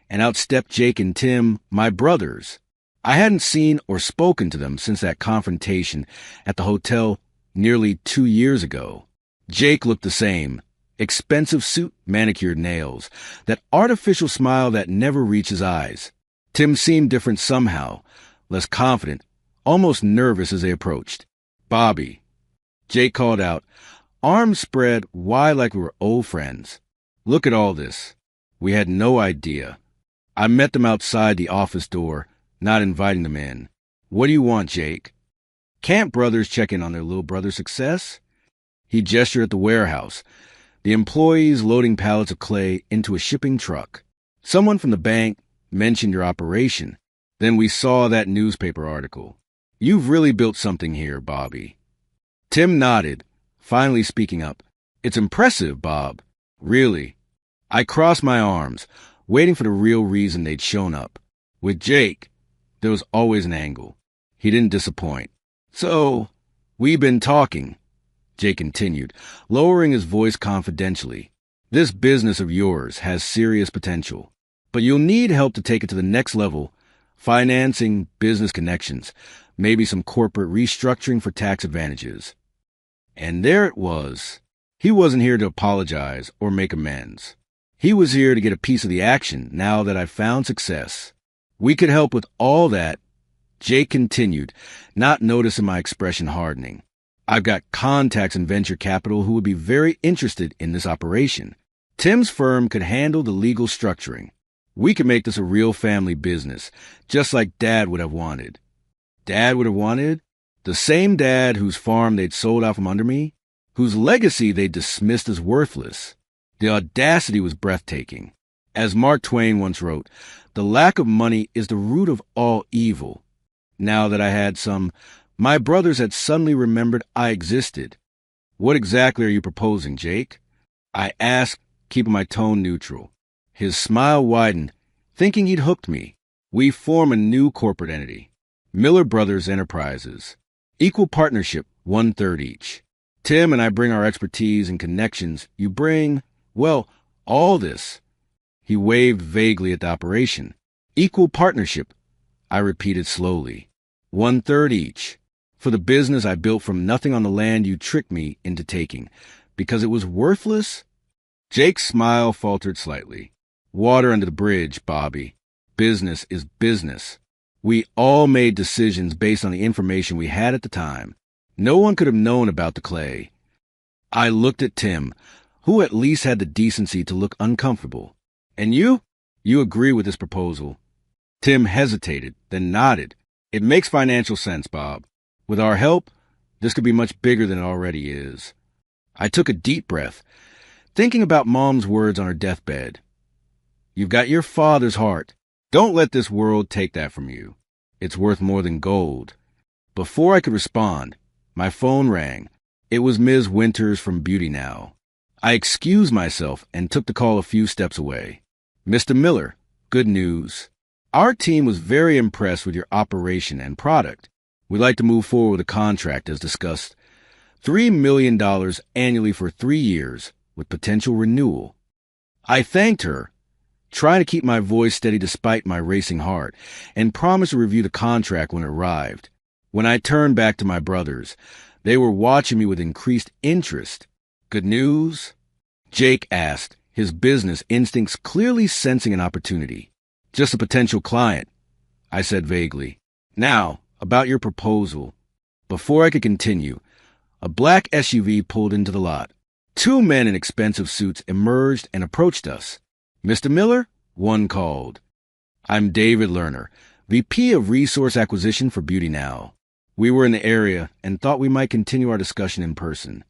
and out stepped Jake and Tim, my brothers. I hadn't seen or spoken to them since that confrontation at the hotel nearly 2 years ago. Jake looked the same. Expensive suit, manicured nails, that artificial smile that never reaches eyes. Tim seemed different somehow, less confident, almost nervous as they approached. "Bobby," Jake called out, arms spread wide like we were old friends. "Look at all this. We had no idea." I met them outside the office door, not inviting them in. What do you want, Jake? Can't brothers check in on their little brother's success? He gestured at the warehouse, the employees loading pallets of clay into a shipping truck. Someone from the bank mentioned your operation. Then we saw that newspaper article. You've really built something here, Bobby. Tim nodded, finally speaking up. It's impressive, Bob. Really. I crossed my arms, waiting for the real reason they'd shown up. With Jake, there was always an angle. He didn't disappoint. So, we've been talking, Jake continued, lowering his voice confidentially. This business of yours has serious potential, but you'll need help to take it to the next level. Financing, business connections, maybe some corporate restructuring for tax advantages. And there it was. He wasn't here to apologize or make amends. He was here to get a piece of the action now that I've found success. We could help with all that, Jake continued, not noticing my expression hardening. I've got contacts in venture capital who would be very interested in this operation. Tim's firm could handle the legal structuring. We could make this a real family business, just like Dad would have wanted. Dad would have wanted? The same Dad whose farm they'd sold out from under me? Whose legacy they dismissed as worthless? The audacity was breathtaking. As Mark Twain once wrote, the lack of money is the root of all evil. Now that I had some, my brothers had suddenly remembered I existed. What exactly are you proposing, Jake? I asked, keeping my tone neutral. His smile widened, thinking he'd hooked me. We form a new corporate entity, Miller Brothers Enterprises. Equal partnership, 1/3 each. Tim and I bring our expertise and connections. You bring, well, all this. He waved vaguely at the operation. Equal partnership, I repeated slowly. 1/3 each. For the business I built from nothing on the land you tricked me into taking. Because it was worthless? Jake's smile faltered slightly. Water under the bridge, Bobby. Business is business. We all made decisions based on the information we had at the time. No one could have known about the clay. I looked at Tim, who at least had the decency to look uncomfortable. And you? You agree with this proposal? Tim hesitated, then nodded. It makes financial sense, Bob. With our help, this could be much bigger than it already is. I took a deep breath, thinking about Mom's words on her deathbed. You've got your father's heart. Don't let this world take that from you. It's worth more than gold. Before I could respond, my phone rang. It was Ms. Winters from Beauty Now. I excused myself and took the call a few steps away. Mr. Miller, good news. Our team was very impressed with your operation and product. We'd like to move forward with a contract as discussed. $3 million annually for 3 years with potential renewal. I thanked her, trying to keep my voice steady despite my racing heart, and promised to review the contract when it arrived. When I turned back to my brothers, they were watching me with increased interest. Good news? Jake asked, his business instincts clearly sensing an opportunity. Just a potential client, I said vaguely. Now, about your proposal. Before I could continue, a black SUV pulled into the lot. 2 men in expensive suits emerged and approached us. Mr. Miller? One called. I'm David Lerner, VP of Resource Acquisition for Beauty Now. We were in the area and thought we might continue our discussion in person.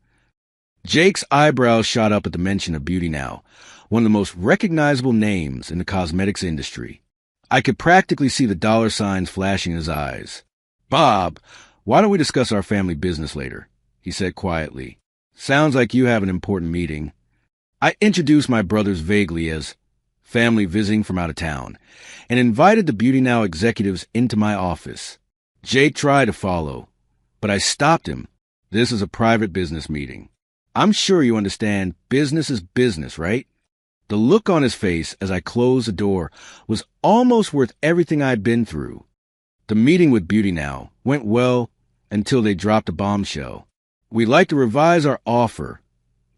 Jake's eyebrows shot up at the mention of Beauty Now, one of the most recognizable names in the cosmetics industry. I could practically see the dollar signs flashing in his eyes. Bob, why don't we discuss our family business later? He said quietly. Sounds like you have an important meeting. I introduced my brothers vaguely as family visiting from out of town and invited the Beauty Now executives into my office. Jake tried to follow, but I stopped him. This is a private business meeting. I'm sure you understand business is business, right? The look on his face as I closed the door was almost worth everything I'd been through. The meeting with Beauty Now went well until they dropped a bombshell. We'd like to revise our offer,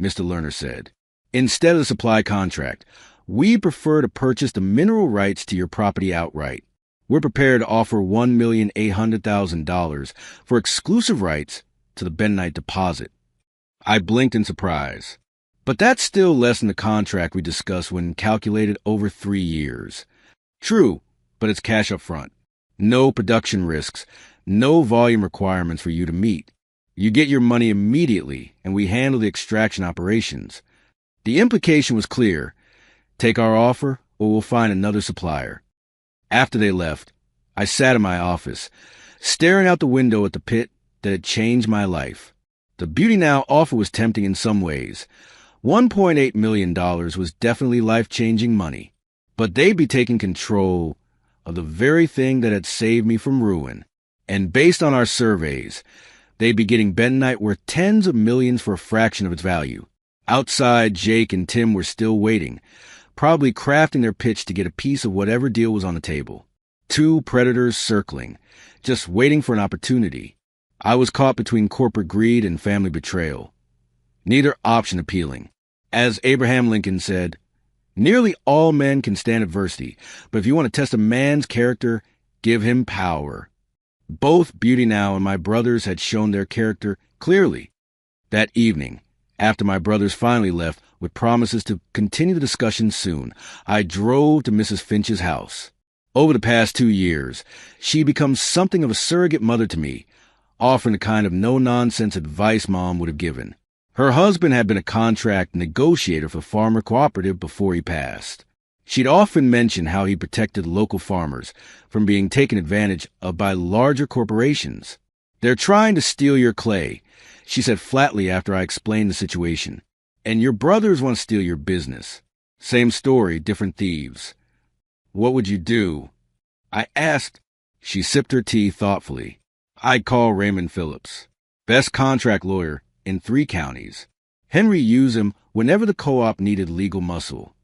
Mr. Lerner said. Instead of the supply contract, we prefer to purchase the mineral rights to your property outright. We're prepared to offer $1,800,000 for exclusive rights to the bentonite deposit. I blinked in surprise. But that's still less than the contract we discussed when calculated over 3 years. True, but it's cash up front. No production risks, no volume requirements for you to meet. You get your money immediately, and we handle the extraction operations. The implication was clear. Take our offer, or we'll find another supplier. After they left, I sat in my office, staring out the window at the pit that had changed my life. The Beauty Now offer was tempting in some ways. $1.8 million was definitely life-changing money, but they'd be taking control of the very thing that had saved me from ruin. And based on our surveys, they'd be getting bentonite worth tens of millions for a fraction of its value. Outside, Jake and Tim were still waiting, probably crafting their pitch to get a piece of whatever deal was on the table. Two predators circling, just waiting for an opportunity. I was caught between corporate greed and family betrayal. Neither option appealing. As Abraham Lincoln said, "Nearly all men can stand adversity, but if you want to test a man's character, give him power." Both Beauty Now and my brothers had shown their character clearly. That evening, after my brothers finally left with promises to continue the discussion soon, I drove to Mrs. Finch's house. Over the past 2 years, she becomes something of a surrogate mother to me, offering the kind of no-nonsense advice Mom would have given. Her husband had been a contract negotiator for Farmer Cooperative before he passed. She'd often mention how he protected local farmers from being taken advantage of by larger corporations. "They're trying to steal your clay," she said flatly after I explained the situation. "And your brothers want to steal your business. Same story, different thieves." "What would you do?" I asked. She sipped her tea thoughtfully. "I'd call Raymond Phillips, best contract lawyer in 3 counties. Henry used him whenever the co-op needed legal muscle."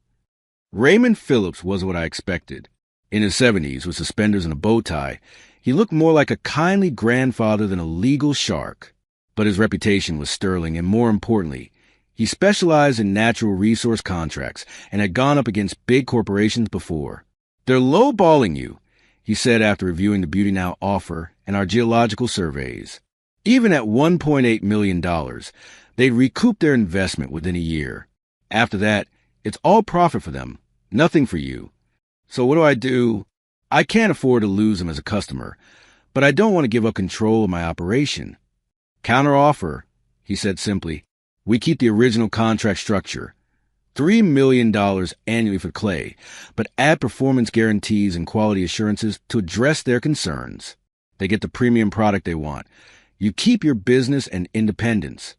Raymond Phillips was what I expected. In his 70s, with suspenders and a bow tie, he looked more like a kindly grandfather than a legal shark. But his reputation was sterling, and more importantly, he specialized in natural resource contracts and had gone up against big corporations before. "They're lowballing you," he said after reviewing the Beauty Now offer and our geological surveys. Even at $1.8 million, they'd recoup their investment within a year. After that, it's all profit for them, nothing for you. So what do I do? I can't afford to lose them as a customer, but I don't want to give up control of my operation. "Counteroffer," he said simply. "We keep the original contract structure. $3 million annually for clay, but add performance guarantees and quality assurances to address their concerns. They get the premium product they want. You keep your business and independence."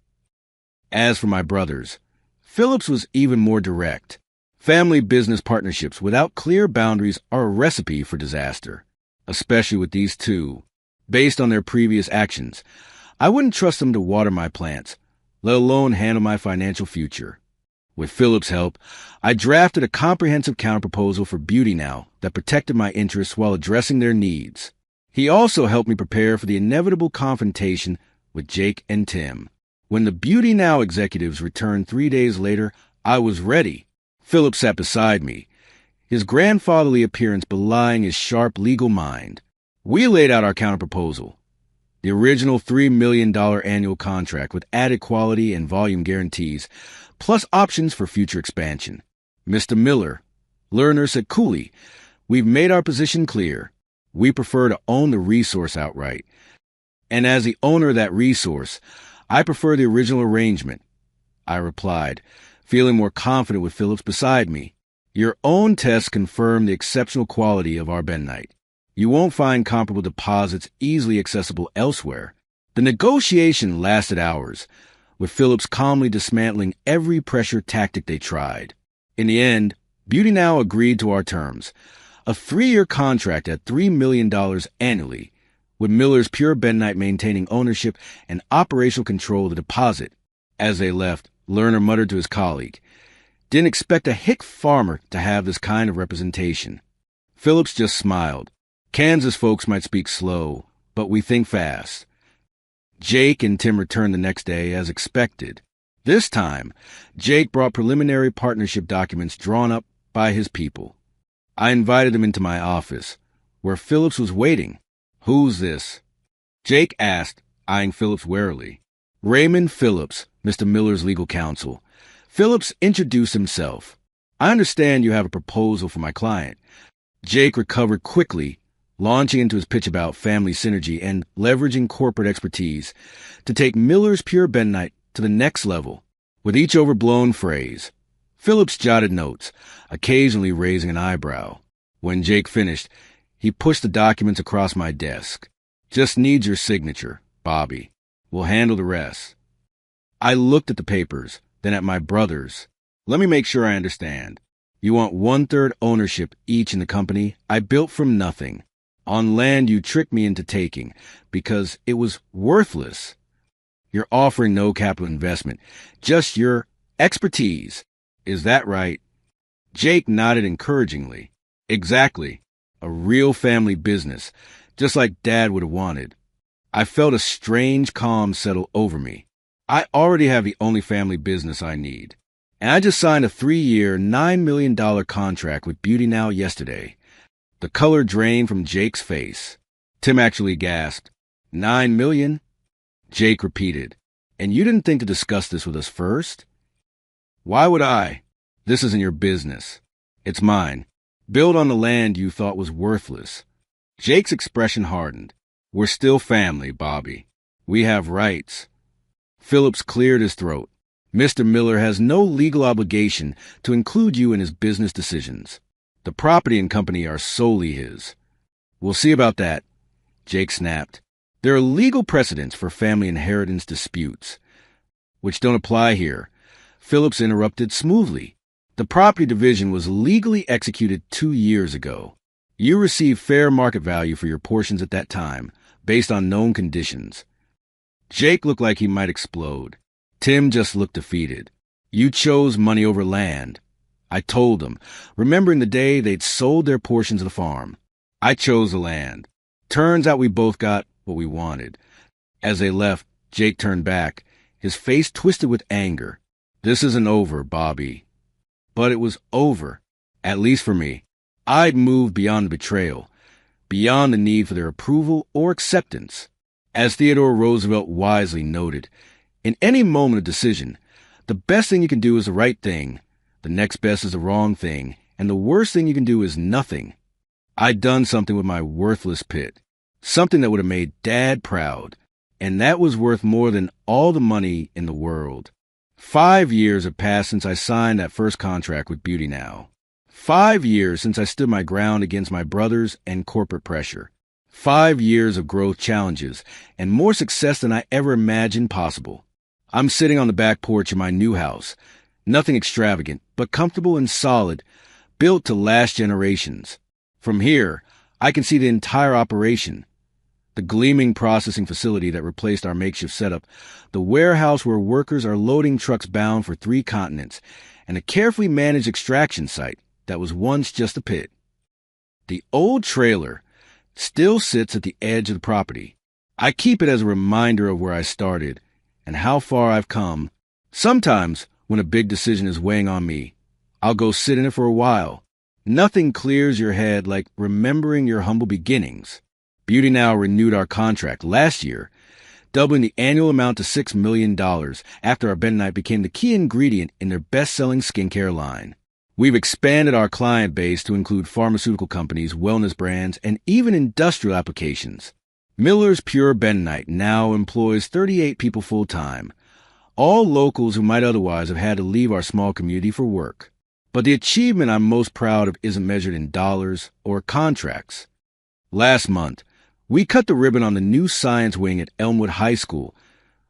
As for my brothers, Phillips was even more direct. Family business partnerships without clear boundaries are a recipe for disaster, especially with these two. Based on their previous actions, I wouldn't trust them to water my plants, let alone handle my financial future. With Phillips' help, I drafted a comprehensive counterproposal for Beauty Now that protected my interests while addressing their needs. He also helped me prepare for the inevitable confrontation with Jake and Tim. When the Beauty Now executives returned 3 days later, I was ready. Phillips sat beside me, his grandfatherly appearance belying his sharp legal mind. We laid out our counterproposal. The original $3 million annual contract with added quality and volume guarantees, plus options for future expansion. Mr. Miller, Lerner, said coolly, "We've made our position clear. We prefer to own the resource outright. And as the owner of that resource, I prefer the original arrangement." I replied, feeling more confident with Phillips beside me. "Your own tests confirm the exceptional quality of our bentonite. You won't find comparable deposits easily accessible elsewhere." The negotiation lasted hours, with Phillips calmly dismantling every pressure tactic they tried. In the end, Beauty Now agreed to our terms. A 3-year contract at $3 million annually, with Miller's Pure Bentonite maintaining ownership and operational control of the deposit. As they left, Lerner muttered to his colleague, "Didn't expect a hick farmer to have this kind of representation." Phillips just smiled. "Kansas folks might speak slow, but we think fast." Jake and Tim returned the next day as expected. This time, Jake brought preliminary partnership documents drawn up by his people. I invited them into my office, where Phillips was waiting. "Who's this?" Jake asked, eyeing Phillips warily. "Raymond Phillips, Mr. Miller's legal counsel." Phillips introduced himself. "I understand you have a proposal for my client." Jake recovered quickly, launching into his pitch about family synergy and leveraging corporate expertise to take Miller's Pure Bentonite to the next level. With each overblown phrase, Phillips jotted notes, occasionally raising an eyebrow. When Jake finished, he pushed the documents across my desk. "Just needs your signature, Bobby. We'll handle the rest." I looked at the papers, then at my brothers. "Let me make sure I understand. You want 1/3 ownership each in the company I built from nothing, on land you tricked me into taking because it was worthless. You're offering no capital investment, just your expertise. Is that right?" Jake nodded encouragingly. "Exactly. A real family business, just like Dad would have wanted." I felt a strange calm settle over me. I already have the only family business I need. And I just signed a 3-year, $9 million contract with Beauty Now yesterday. The color drained from Jake's face. Tim actually gasped. $9 million? Jake repeated. "And you didn't think to discuss this with us first?" "Why would I? This isn't your business. It's mine. Build on the land you thought was worthless." Jake's expression hardened. "We're still family, Bobby. We have rights." Phillips cleared his throat. "Mr. Miller has no legal obligation to include you in his business decisions. The property and company are solely his." "We'll see about that," Jake snapped. "There are legal precedents for family inheritance disputes, which don't apply here." Phillips interrupted smoothly. "The property division was legally executed 2 years ago. You received fair market value for your portions at that time, based on known conditions." Jake looked like he might explode. Tim just looked defeated. "You chose money over land." I told him, remembering the day they'd sold their portions of the farm. "I chose the land. Turns out we both got what we wanted." As they left, Jake turned back, his face twisted with anger. "This isn't over, Bobby." But it was over, at least for me. I'd moved beyond betrayal, beyond the need for their approval or acceptance. As Theodore Roosevelt wisely noted, in any moment of decision, the best thing you can do is the right thing, the next best is the wrong thing, and the worst thing you can do is nothing. I'd done something with my worthless pit, something that would have made Dad proud, and that was worth more than all the money in the world. 5 years have passed since I signed that first contract with Beauty Now. 5 years since I stood my ground against my brothers and corporate pressure. 5 years of growth challenges and more success than I ever imagined possible. I'm sitting on the back porch of my new house. Nothing extravagant, but comfortable and solid, built to last generations. From here, I can see the entire operation. The gleaming processing facility that replaced our makeshift setup, the warehouse where workers are loading trucks bound for 3 continents, and a carefully managed extraction site that was once just a pit. The old trailer still sits at the edge of the property. I keep it as a reminder of where I started and how far I've come. Sometimes, when a big decision is weighing on me, I'll go sit in it for a while. Nothing clears your head like remembering your humble beginnings. Beauty Now renewed our contract last year, doubling the annual amount to $6 million after our bentonite became the key ingredient in their best-selling skincare line. We've expanded our client base to include pharmaceutical companies, wellness brands, and even industrial applications. Miller's Pure Bentonite now employs 38 people full-time, all locals who might otherwise have had to leave our small community for work. But the achievement I'm most proud of isn't measured in dollars or contracts. Last month, we cut the ribbon on the new science wing at Elmwood High School,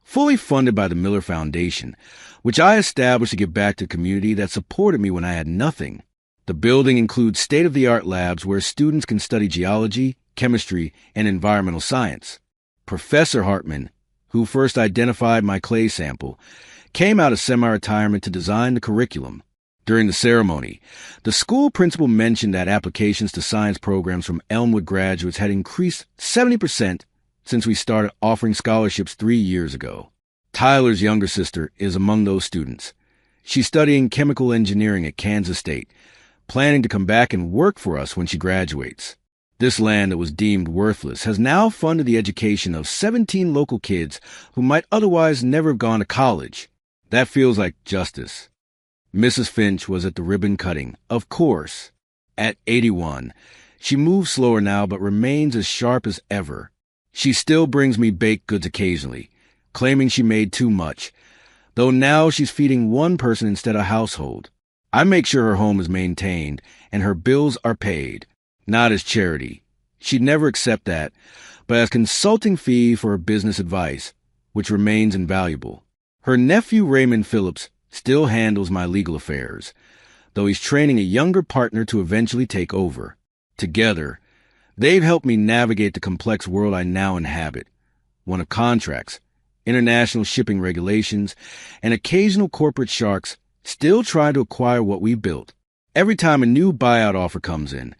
fully funded by the Miller Foundation, which I established to give back to the community that supported me when I had nothing. The building includes state-of-the-art labs where students can study geology, chemistry, and environmental science. Professor Hartman, who first identified my clay sample, came out of semi-retirement to design the curriculum. During the ceremony, the school principal mentioned that applications to science programs from Elmwood graduates had increased 70% since we started offering scholarships 3 years ago. Tyler's younger sister is among those students. She's studying chemical engineering at Kansas State, planning to come back and work for us when she graduates. This land that was deemed worthless has now funded the education of 17 local kids who might otherwise never have gone to college. That feels like justice. Mrs. Finch was at the ribbon cutting, of course. At 81, She moves slower now, but remains as sharp as ever. She still brings me baked goods occasionally, claiming she made too much, though now she's feeding one person instead of a household. I make sure her home is maintained and her bills are paid, not as charity. She'd never accept that, but as consulting fee for her business advice, which remains invaluable. Her nephew Raymond Phillips still handles my legal affairs, though he's training a younger partner to eventually take over. Together, they've helped me navigate the complex world I now inhabit, one of contracts, international shipping regulations, and occasional corporate sharks still try to acquire what we built. Every time a new buyout offer comes in,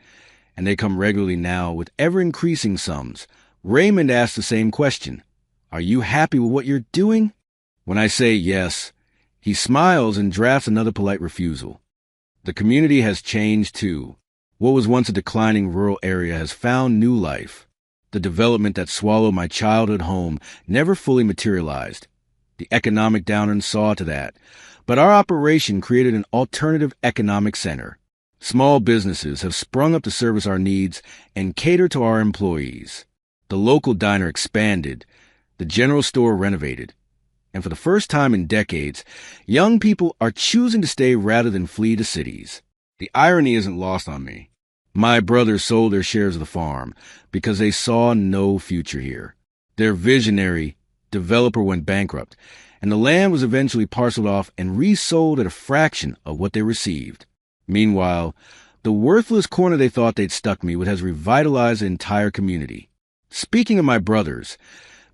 and they come regularly now with ever-increasing sums, Raymond asks the same question. Are you happy with what you're doing? When I say yes, he smiles and drafts another polite refusal. The community has changed too. What was once a declining rural area has found new life. The development that swallowed my childhood home never fully materialized. The economic downturn saw to that, but our operation created an alternative economic center. Small businesses have sprung up to service our needs and cater to our employees. The local diner expanded, the general store renovated, and for the first time in decades, young people are choosing to stay rather than flee to cities. The irony isn't lost on me. My brothers sold their shares of the farm because they saw no future here. Their visionary developer went bankrupt, and the land was eventually parceled off and resold at a fraction of what they received. Meanwhile, the worthless corner they thought they'd stuck me with has revitalized the entire community. Speaking of my brothers,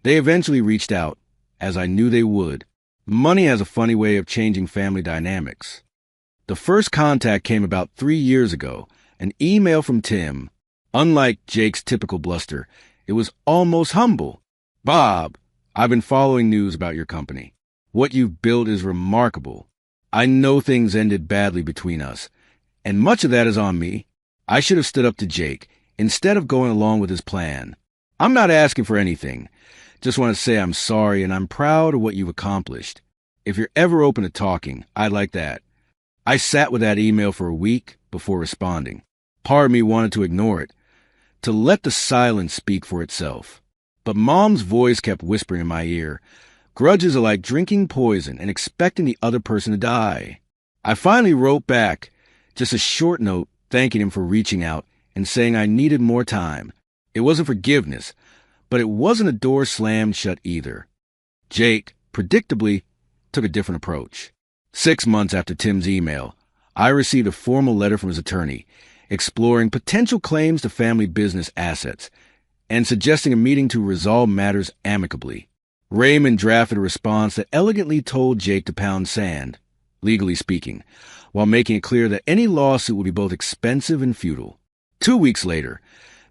they eventually reached out, as I knew they would. Money has a funny way of changing family dynamics. The first contact came about 3 years ago, an email from Tim. Unlike Jake's typical bluster, it was almost humble. Bob, I've been following news about your company. What you've built is remarkable. I know things ended badly between us, and much of that is on me. I should have stood up to Jake instead of going along with his plan. I'm not asking for anything. Just want to say I'm sorry and I'm proud of what you've accomplished. If you're ever open to talking, I'd like that. I sat with that email for a week before responding. Part of me wanted to ignore it, to let the silence speak for itself. But Mom's voice kept whispering in my ear. Grudges are like drinking poison and expecting the other person to die. I finally wrote back, just a short note thanking him for reaching out and saying I needed more time. It wasn't forgiveness, but it wasn't a door slammed shut either. Jake, predictably, took a different approach. 6 months after Tim's email, I received a formal letter from his attorney exploring potential claims to family business assets and suggesting a meeting to resolve matters amicably. Raymond drafted a response that elegantly told Jake to pound sand, legally speaking, while making it clear that any lawsuit would be both expensive and futile. 2 weeks later,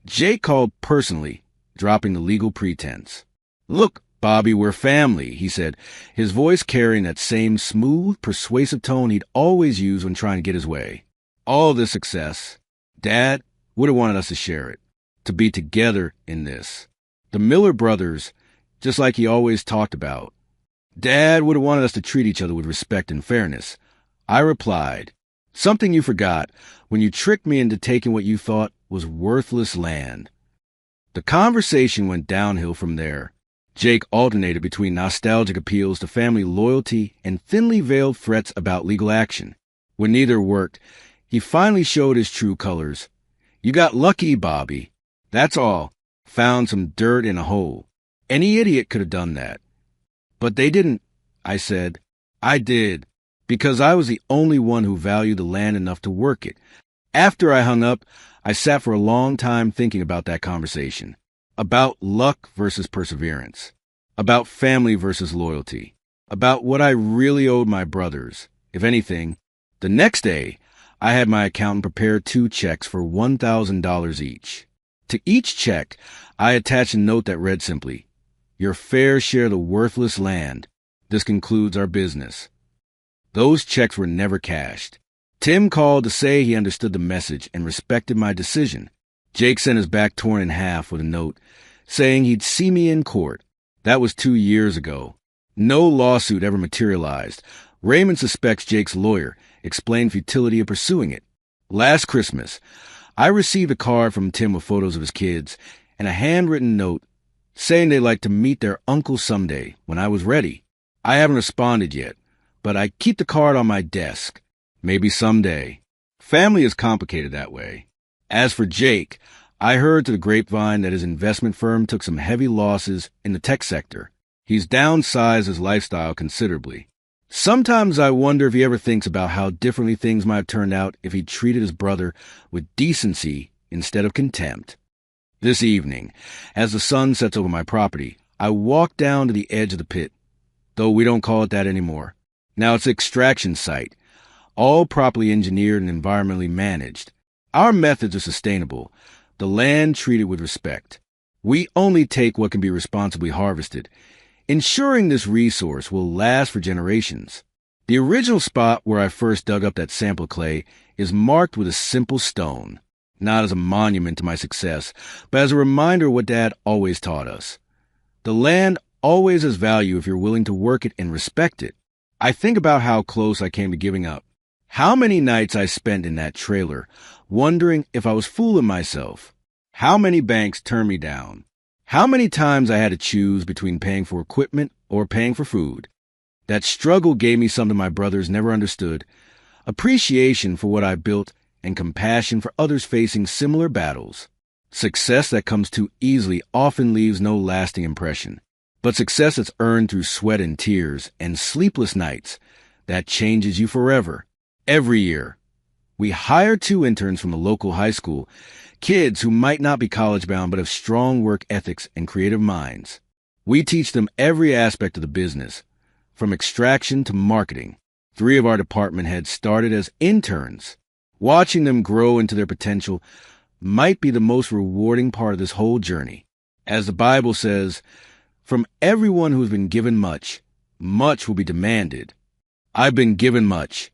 Jake called personally, dropping the legal pretense. Look, Bobby, we're family, he said, his voice carrying that same smooth, persuasive tone he'd always used when trying to get his way. All this success, Dad would have wanted us to share it, to be together in this. The Miller brothers, just like he always talked about. Dad would have wanted us to treat each other with respect and fairness. I replied, something you forgot when you tricked me into taking what you thought was worthless land. The conversation went downhill from there. Jake alternated between nostalgic appeals to family loyalty and thinly veiled threats about legal action. When neither worked, he finally showed his true colors. You got lucky, Bobby. That's all. Found some dirt in a hole. Any idiot could have done that. But they didn't, I said. I did, because I was the only one who valued the land enough to work it. After I hung up, I sat for a long time thinking about that conversation. About luck versus perseverance. About family versus loyalty. About what I really owed my brothers. If anything, the next day, I had my accountant prepare 2 checks for $1,000 each. To each check, I attached a note that read simply, your fair share of the worthless land. This concludes our business. Those checks were never cashed. Tim called to say he understood the message and respected my decision. Jake sent his back torn in half with a note saying he'd see me in court. That was 2 years ago. No lawsuit ever materialized. Raymond suspects Jake's lawyer explained futility of pursuing it. Last Christmas, I received a card from Tim with photos of his kids and a handwritten note saying they'd like to meet their uncle someday when I was ready. I haven't responded yet, but I keep the card on my desk. Maybe someday. Family is complicated that way. As for Jake, I heard through the grapevine that his investment firm took some heavy losses in the tech sector. He's downsized his lifestyle considerably. Sometimes I wonder if he ever thinks about how differently things might have turned out if he treated his brother with decency instead of contempt. This evening, as the sun sets over my property, I walk down to the edge of the pit, though we don't call it that anymore. Now it's an extraction site, all properly engineered and environmentally managed. Our methods are sustainable, the land treated with respect. We only take what can be responsibly harvested, ensuring this resource will last for generations. The original spot where I first dug up that sample of clay is marked with a simple stone, not as a monument to my success, but as a reminder of what Dad always taught us. The land always has value if you're willing to work it and respect it. I think about how close I came to giving up. How many nights I spent in that trailer, wondering if I was fooling myself. How many banks turned me down. How many times I had to choose between paying for equipment or paying for food. That struggle gave me something my brothers never understood, appreciation for what I built and compassion for others facing similar battles. Success that comes too easily often leaves no lasting impression, but success that's earned through sweat and tears and sleepless nights, that changes you forever. Every year, we hire 2 interns from the local high school, kids who might not be college-bound but have strong work ethics and creative minds. We teach them every aspect of the business, from extraction to marketing. 3 of our department heads started as interns. Watching them grow into their potential might be the most rewarding part of this whole journey. As the Bible says, from everyone who has been given much, much will be demanded. I've been given much,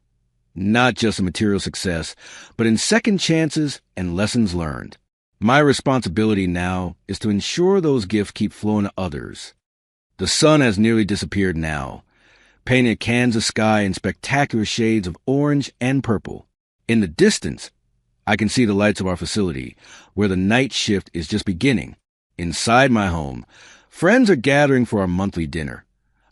not just in material success, but in second chances and lessons learned. My responsibility now is to ensure those gifts keep flowing to others. The sun has nearly disappeared now, painting a Kansas sky in spectacular shades of orange and purple. In the distance, I can see the lights of our facility, where the night shift is just beginning. Inside my home, friends are gathering for our monthly dinner,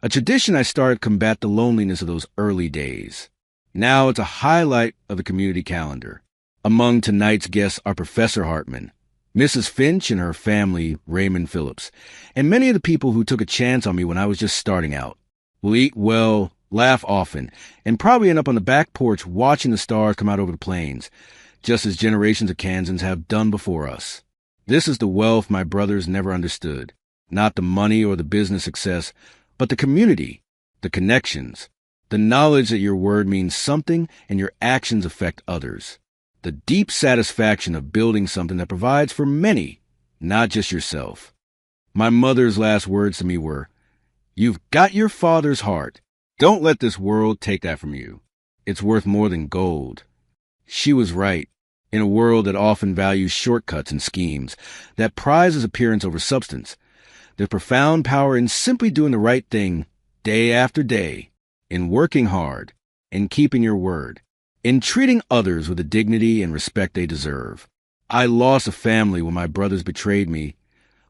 a tradition I started to combat the loneliness of those early days. Now it's a highlight of the community calendar. Among tonight's guests are Professor Hartman, Mrs. Finch and her family, Raymond Phillips, and many of the people who took a chance on me when I was just starting out. We'll eat well, laugh often, and probably end up on the back porch watching the stars come out over the plains, just as generations of Kansans have done before us. This is the wealth my brothers never understood. Not the money or the business success, but the community, the connections, the knowledge that your word means something and your actions affect others. The deep satisfaction of building something that provides for many, not just yourself. My mother's last words to me were, "You've got your father's heart. Don't let this world take that from you. It's worth more than gold." She was right. In a world that often values shortcuts and schemes, that prizes appearance over substance, there's profound power in simply doing the right thing day after day, in working hard, in keeping your word, in treating others with the dignity and respect they deserve. I lost a family when my brothers betrayed me,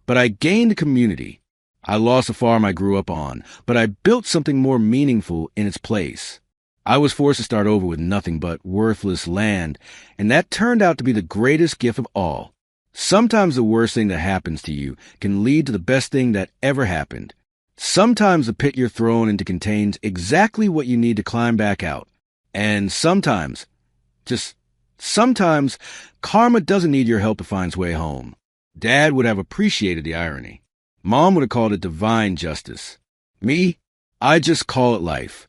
but I gained a community. I lost a farm I grew up on, but I built something more meaningful in its place. I was forced to start over with nothing but worthless land, and that turned out to be the greatest gift of all. Sometimes the worst thing that happens to you can lead to the best thing that ever happened. Sometimes the pit you're thrown into contains exactly what you need to climb back out. And sometimes, just sometimes, karma doesn't need your help to find its way home. Dad would have appreciated the irony. Mom would have called it divine justice. Me, I just call it life.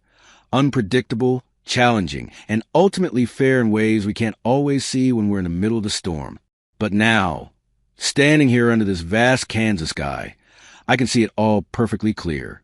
Unpredictable, challenging, and ultimately fair in ways we can't always see when we're in the middle of the storm. But now, standing here under this vast Kansas sky, I can see it all perfectly clear.